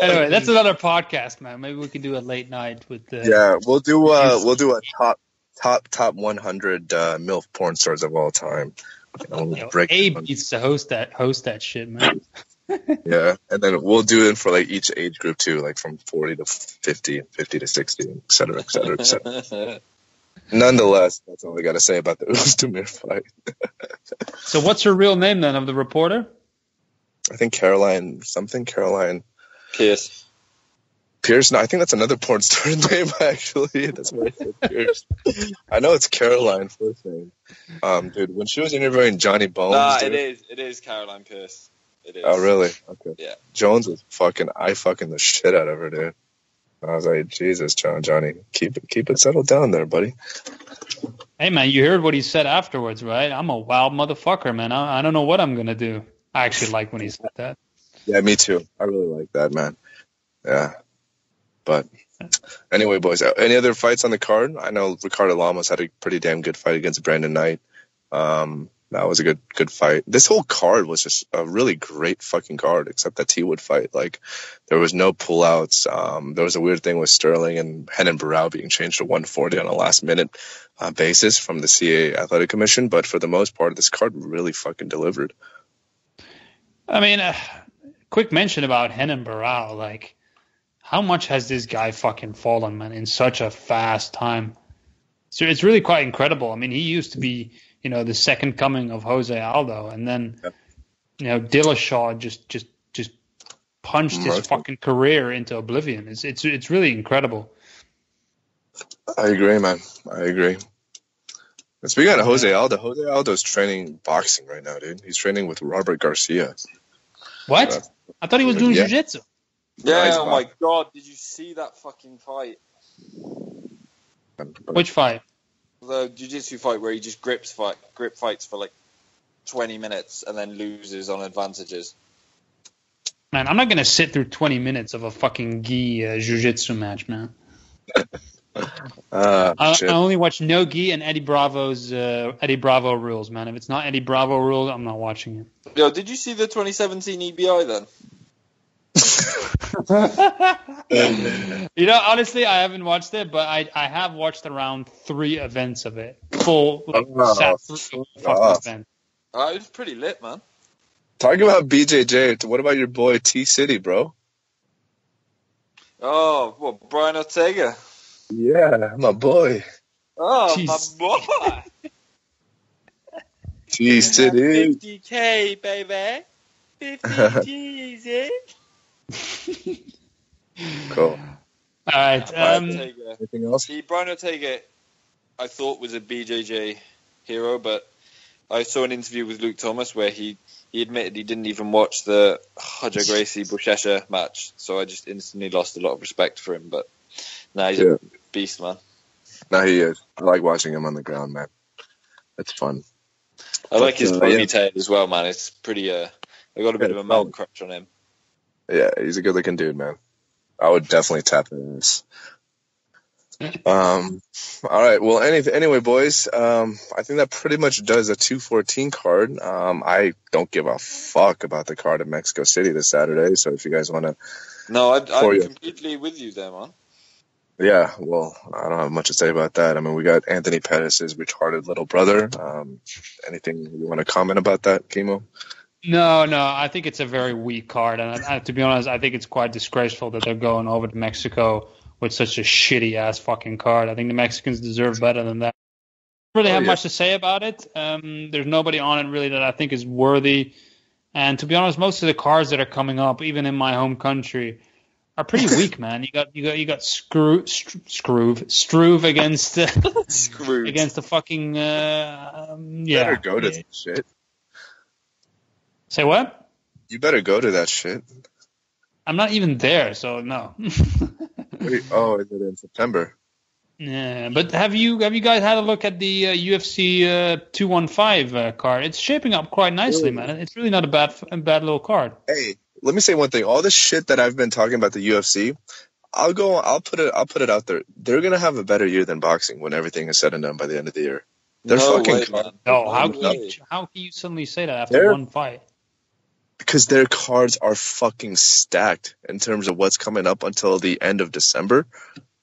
Anyway, that's another podcast, man. Maybe we can do a late night with. Yeah, we'll do a top 100 MILF porn stars of all time. Abe needs to host that shit, man. Yeah, and then we'll do it for like each age group too, like from 40 to 50, 50 to 60, et cetera, et cetera, et cetera. Nonetheless, that's all I got to say about the Uzdemir fight. So what's her real name then of the reporter? I think Caroline Pierce. No, I think that's another porn star name, actually. That's why I said Pierce. I know it's Caroline first name. Dude, when she was interviewing Johnny Bones. Nah, it is Caroline Pierce. It is. Oh, really? Okay. Yeah. Jones was fucking the shit out of her, dude. I was like, Jesus, Johnny, keep it settled down there, buddy. Hey, man, you heard what he said afterwards, right? I'm a wild motherfucker, man. I don't know what I'm going to do. I actually like when he said that. Yeah, me too. I really like that, man. Yeah. But anyway, boys, any other fights on the card? I know Ricardo Lamas had a pretty damn good fight against Brandon Knight. That was a good fight. This whole card was just a really great fucking card, except that T-Wood fight. Like, there was no pullouts. There was a weird thing with Sterling and Renan Barão being changed to 140 on a last-minute basis from the CA Athletic Commission. But for the most part, this card really fucking delivered. I mean, quick mention about Renan Barão. Like, how much has this guy fucking fallen, man, in such a fast time? So it's really quite incredible. I mean, he used to be, the second coming of Jose Aldo, and then, Dillashaw just punched his fucking career into oblivion. It's really incredible. I agree, man. I agree. And speaking of Jose Aldo's training boxing right now, dude. He's training with Robert Garcia. What? I thought he was doing jiu-jitsu. Yeah, oh my God, did you see that fucking fight? Which fight? The jiu-jitsu fight where he just grip fights for like 20 minutes and then loses on advantages. Man, I'm not going to sit through 20 minutes of a fucking gi jiu-jitsu match, man. I Shit. only watch Nogi and Eddie Bravo's Eddie Bravo rules, man. If it's not Eddie Bravo rules, I'm not watching it. Yo, did you see the 2017 EBI then? You know, honestly, I haven't watched it, but I have watched around 3 events of it. Full, like, sat through the fucking off. event. It was pretty lit, man. Talking about BJJ, what about your boy T City, bro? Oh, what, Brian Ortega? Yeah, my boy. Oh, Jeez. my boy. T City. 50K, baby. 50 G's, eh? Cool. All right. Brian Ortega. Anything else? Brian Ortega, I thought was a BJJ hero, but I saw an interview with Luke Thomas where he admitted he didn't even watch the Roger Gracie Buchecha match, so I just instantly lost a lot of respect for him. But now he's a beast, man. No, he is. I like watching him on the ground, man. It's fun. I like his ponytail as well, man. It's pretty. I got a bit of a man crush on him. Yeah, he's a good-looking dude, man. I would definitely tap into this. All right. Well, anyway, boys. I think that pretty much does a 214 card. I don't give a fuck about the card in Mexico City this Saturday. So if you guys want to, no, I'm completely with you there, man. Yeah. Well, I don't have much to say about that. I mean, we got Anthony Pettis' retarded little brother. Anything you want to comment about that, Kimo? No. I think it's a very weak card, and to be honest, I think it's quite disgraceful that they're going over to Mexico with such a shitty ass fucking card. I think the Mexicans deserve better than that. I don't really have much to say about it. There's nobody on it really that I think is worthy. And to be honest, most of the cards that are coming up, even in my home country, are pretty weak, man. You got Struve against against the fucking You better go to that shit. Say what? You better go to that shit. I'm not even there, so no. Wait, is it in September? Yeah, but have you guys had a look at the UFC 215 card? It's shaping up quite nicely, man. It's really not a bad little card. Hey, let me say one thing. All this shit that I've been talking about the UFC, I'll put it out there. They're gonna have a better year than boxing when everything is said and done by the end of the year. They're how can you suddenly say that after one fight? Because their cards are fucking stacked in terms of what's coming up until the end of December.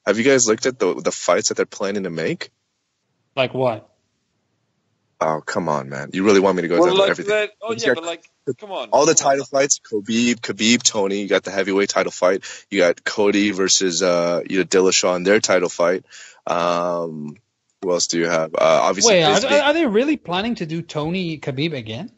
Have you guys looked at the fights that they're planning to make? Like what? Oh, come on, man. You really want me to go into everything? Come on. All the title fights, Khabib, Tony. You got the heavyweight title fight. You got Cody versus Dillashaw in their title fight. Who else do you have? Obviously, wait, are they really planning to do Tony Khabib again?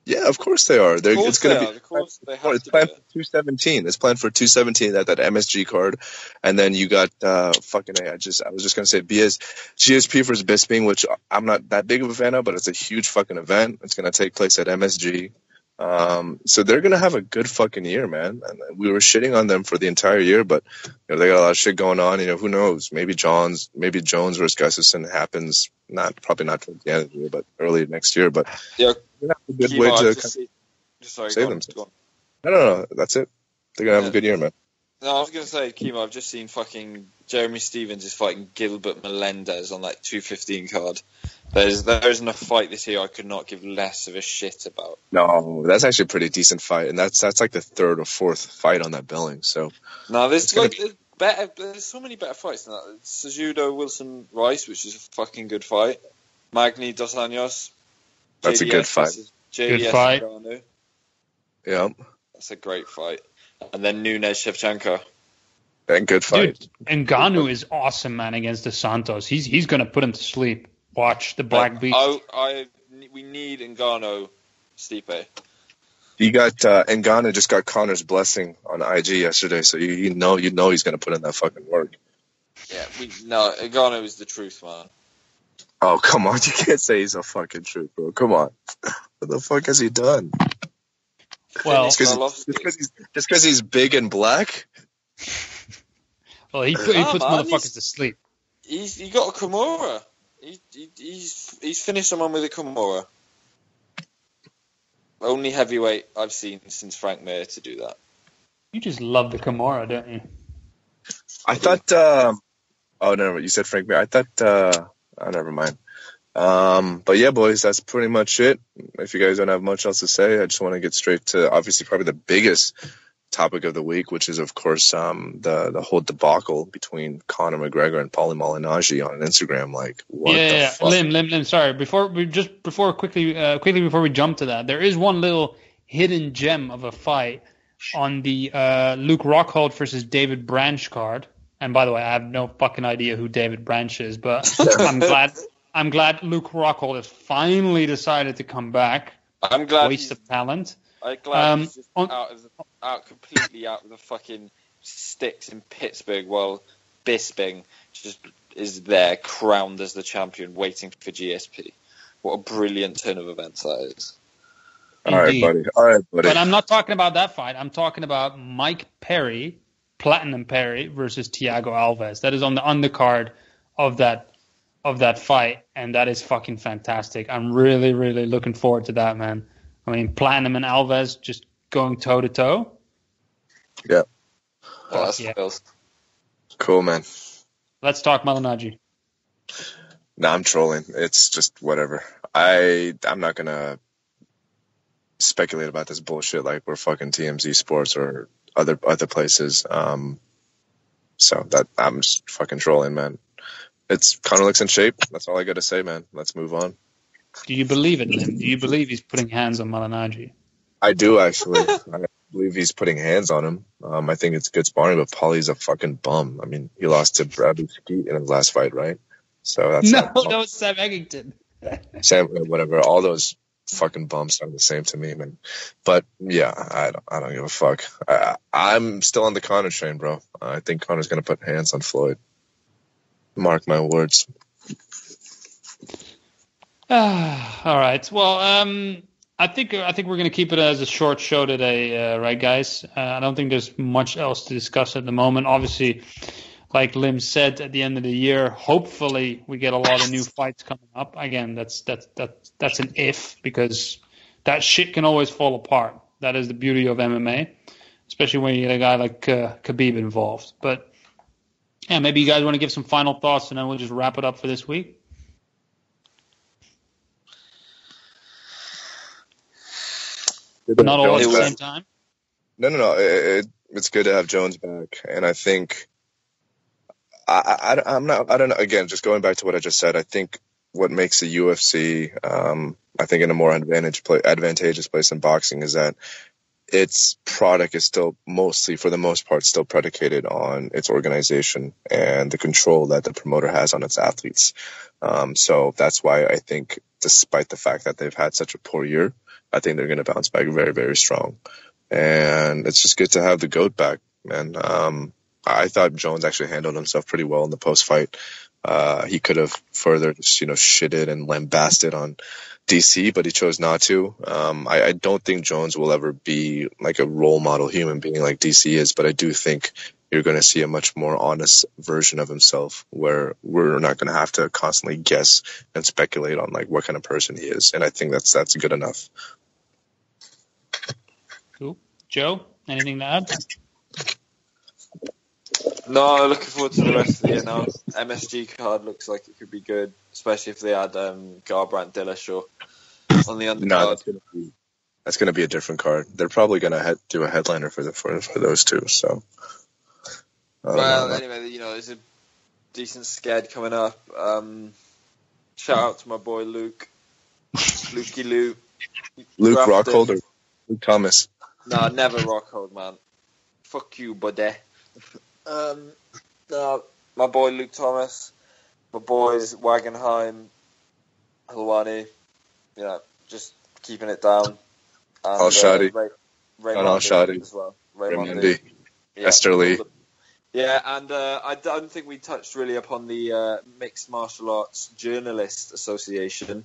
Yeah, of course they are. It's going to be. It's planned for 217. It's planned for 217 at that MSG card, and then you got I was just going to say GSP versus Bisping, which I'm not that big of a fan of, but it's a huge fucking event. It's going to take place at MSG. So they're going to have a good fucking year, man. And we were shitting on them for the entire year, but they got a lot of shit going on. Who knows? Maybe Jones versus Gustafsson happens. Probably not towards the end of the year, but early next year. But yeah. A good way to save them. No, that's it. They're gonna have a good year, man. No, I was gonna say, Kimo, I've just seen fucking Jeremy Stevens is fighting Gilbert Melendez on like 215 card. There isn't a fight this year I could not give less of a shit about. No, that's actually a pretty decent fight, and that's like the third or fourth fight on that billing. So no, there's so many better fights than that. Cejudo Wilson Rice, which is a fucking good fight. Magny Dos Anjos. That's a good fight. JDS good fight. Ngannou. Yeah. That's a great fight. And then Nunes Shevchenko. And good fight. Dude, Ngannou is awesome, man, against the Santos. He's going to put him to sleep. Watch the Black Beast. We need Ngannou Stipe. You got Ngannou just got Connor's blessing on IG yesterday, so you know he's going to put in that fucking work. Yeah, Ngannou is the truth, man. Oh, come on. You can't say he's a fucking truth, bro. Come on. What the fuck has he done? Well, just because he's big and black? Well, he puts motherfuckers to sleep. He got a Kimura. He's finished someone with a Kimura. Only heavyweight I've seen since Frank Mir to do that. You just love the Kimura, don't you? I thought Oh, never mind. You said Frank Mir. I thought. Oh, never mind. But yeah, boys, that's pretty much it. If you guys don't have much else to say, I just want to get straight to obviously probably the biggest topic of the week, which is of course the whole debacle between Conor McGregor and Paulie Malignaggi on Instagram. Like, what the Yeah. fuck? Lim. Sorry. Quickly before we jump to that, there is one little hidden gem of a fight on the Luke Rockhold versus David Branch card. And by the way, I have no fucking idea who David Branch is, but I'm glad Luke Rockhold has finally decided to come back. I'm glad Waste of talent. I'm glad he's just completely out of the fucking sticks in Pittsburgh while Bisping just is there crowned as the champion waiting for GSP. What a brilliant turn of events that is. All right, buddy. But I'm not talking about that fight. I'm talking about Mike Perry, Platinum Perry versus Thiago Alves. That is on the undercard of that fight, and that is fucking fantastic. I'm really, really looking forward to that, man. I mean, Platinum and Alves just going toe to toe. Yeah. Oh, that's yeah. Cool, man. Let's talk Malignaggi. Nah, I'm trolling. It's just whatever. I'm not gonna speculate about this bullshit like we're fucking TMZ Sports or other places. So that I'm just fucking trolling, man. It's Conor looks in shape. That's all I gotta say, man. Let's move on. Do you believe it, Lim? Do you believe he's putting hands on Malignaggi? I do actually. I believe he's putting hands on him. I think it's good sparring, but Paulie's a fucking bum. I mean, he lost to Bradley Skeet in his last fight, right? So that's that was Sam Eggington. Sam, whatever. All those fucking bums are the same to me, man. But yeah, I don't give a fuck. I'm still on the Conor train, bro. I think Conor's gonna put hands on Floyd. Mark my words. All right. Well, I think we're going to keep it as a short show today, right, guys? I don't think there's much else to discuss at the moment. Obviously, like Lim said, at the end of the year, hopefully we get a lot of new fights coming up. Again, that's an if, because that shit can always fall apart. That is the beauty of MMA, especially when you get a guy like Khabib involved. But yeah, maybe you guys want to give some final thoughts, and then we'll just wrap it up for this week. Not all at the same time? No. It's good to have Jones back. And I think, I don't know. Again, just going back to what I just said, I think what makes the UFC, I think in a more advantageous place than boxing is that its product is still mostly, for the most part, still predicated on its organization and the control that the promoter has on its athletes. So that's why I think, despite the fact that they've had such a poor year, I think they're going to bounce back very, very strong. And it's just good to have the GOAT back, man. I thought Jones actually handled himself pretty well in the post-fight. He could have further just, shitted and lambasted on DC, but he chose not to. I don't think Jones will ever be like a role model human being like DC is, but I do think you're going to see a much more honest version of himself where we're not going to have to constantly guess and speculate on like what kind of person he is. And I think that's good enough. Cool. Joe, anything to add? No, looking forward to the rest of the year now. MSG card looks like it could be good, especially if they add Garbrandt Dillashaw on the undercard. No, that's going to be a different card. They're probably going to do a headliner for those two. So, anyway, there's a decent sked coming up. Shout out to my boy Luke, Lukey Luke. Luke Rockhold or Luke Thomas? Nah, never Rockhold, man. Fuck you, buddy. No, my boy Luke Thomas, my boys Wagenheim, Helwani, just keeping it down. And, Al-Shadi. Al-Shadi as well. Raimondi. Esther Lee. Yeah, and I don't think we touched really upon the Mixed Martial Arts Journalist Association,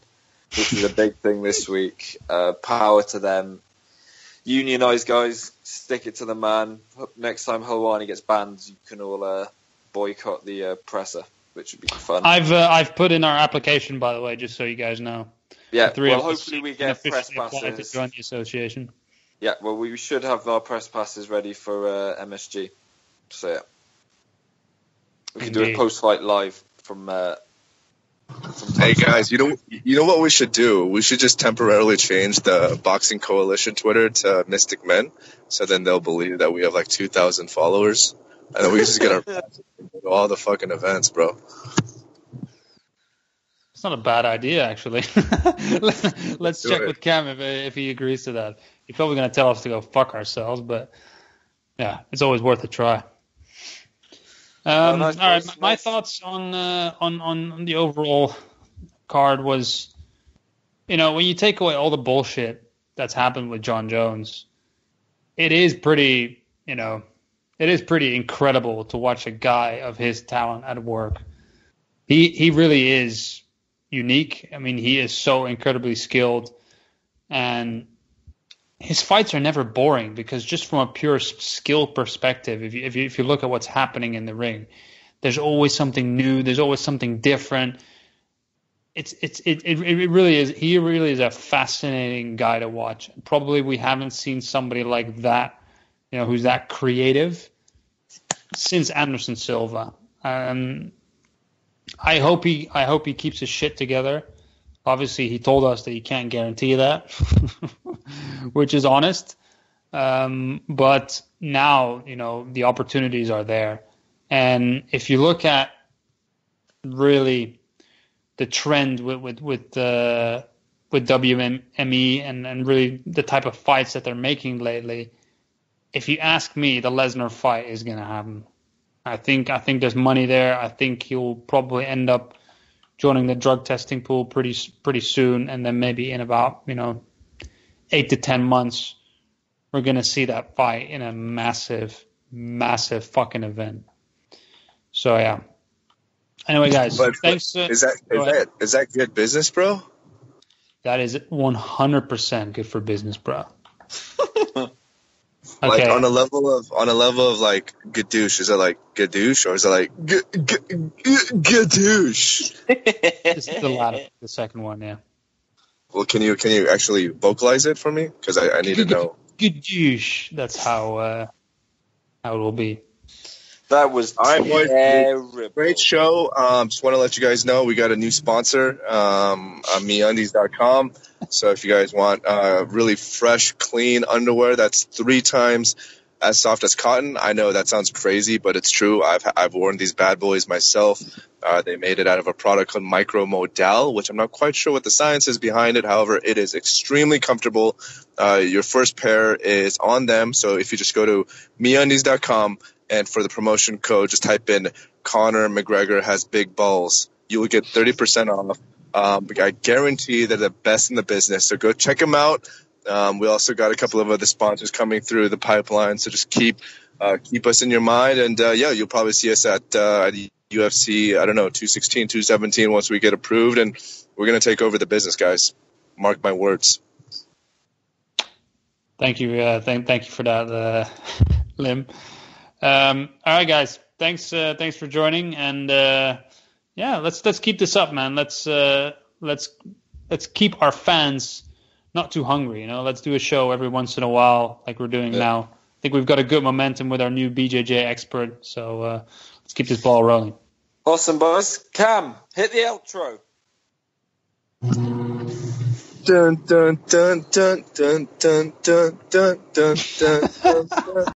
which is a big thing this week. Power to them. Unionize, guys. Stick it to the man. Next time Helwani gets banned, you can all boycott the presser, which would be fun. I've put in our application, by the way, just so you guys know. Yeah, well, hopefully we get press passes to join the association. Yeah, well, we should have our press passes ready for MSG. So yeah. We could do a Indeed. post-fight live from Hey guys, you know what we should do? We should just temporarily change the Boxing Coalition Twitter to Mystic Men, so then they'll believe that we have like 2,000 followers, and then we just get our go to all the fucking events, bro. It's not a bad idea, actually. Let's check with Cam if he agrees to that. He's probably going to tell us to go fuck ourselves, but yeah, it's always worth a try. Nice, all right, nice. my thoughts on the overall card was, when you take away all the bullshit that's happened with John Jones, it is pretty incredible to watch a guy of his talent at work. He really is unique. I mean, he is so incredibly skilled, and his fights are never boring because just from a pure skill perspective, if you look at what's happening in the ring, there's always something new. There's always something different. It really is. He really is a fascinating guy to watch. Probably we haven't seen somebody like that, who's that creative since Anderson Silva. I hope he keeps his shit together. Obviously, he told us that he can't guarantee that, which is honest. But now, the opportunities are there. And if you look at really the trend with WME and really the type of fights that they're making lately, if you ask me, the Lesnar fight is going to happen. I think there's money there. I think he'll probably end up joining the drug testing pool pretty soon, and then maybe in about 8 to 10 months, we're gonna see that fight in a massive fucking event. So yeah. Anyway, guys, thanks. Is that good business, bro? That is 100% good for business, bro. Like Okay. on a level of like gadoosh, is it like gadoosh or is it like gadoosh? This is the latter, the second one, yeah. Well, can you actually vocalize it for me? Because I need to know. Gadoosh. That's how it will be. That was terrible. Great show. Just want to let you guys know we got a new sponsor, MeUndies.com. So if you guys want really fresh, clean underwear that's 3 times as soft as cotton, I know that sounds crazy, but it's true. I've worn these bad boys myself. They made it out of a product called Micromodal, which I'm not quite sure what the science is behind it. However, it is extremely comfortable. Your first pair is on them. So if you just go to MeUndies.com, and for the promotion code, just type in Conor McGregor has big balls. You will get 30% off. I guarantee they're the best in the business. So go check them out. We also got a couple of other sponsors coming through the pipeline. So just keep us in your mind. And you'll probably see us at UFC, 216, 217 once we get approved. And we're going to take over the business, guys. Mark my words. Thank you. Thank you for that, Lim. All right, guys. Thanks for joining, and let's keep this up, man. Let's keep our fans not too hungry. Let's do a show every once in a while, like we're doing now. I think we've got a good momentum with our new BJJ expert, so let's keep this ball rolling. Awesome, boys. Cam, hit the outro. Dun dun dun dun dun dun dun dun dun dun dun.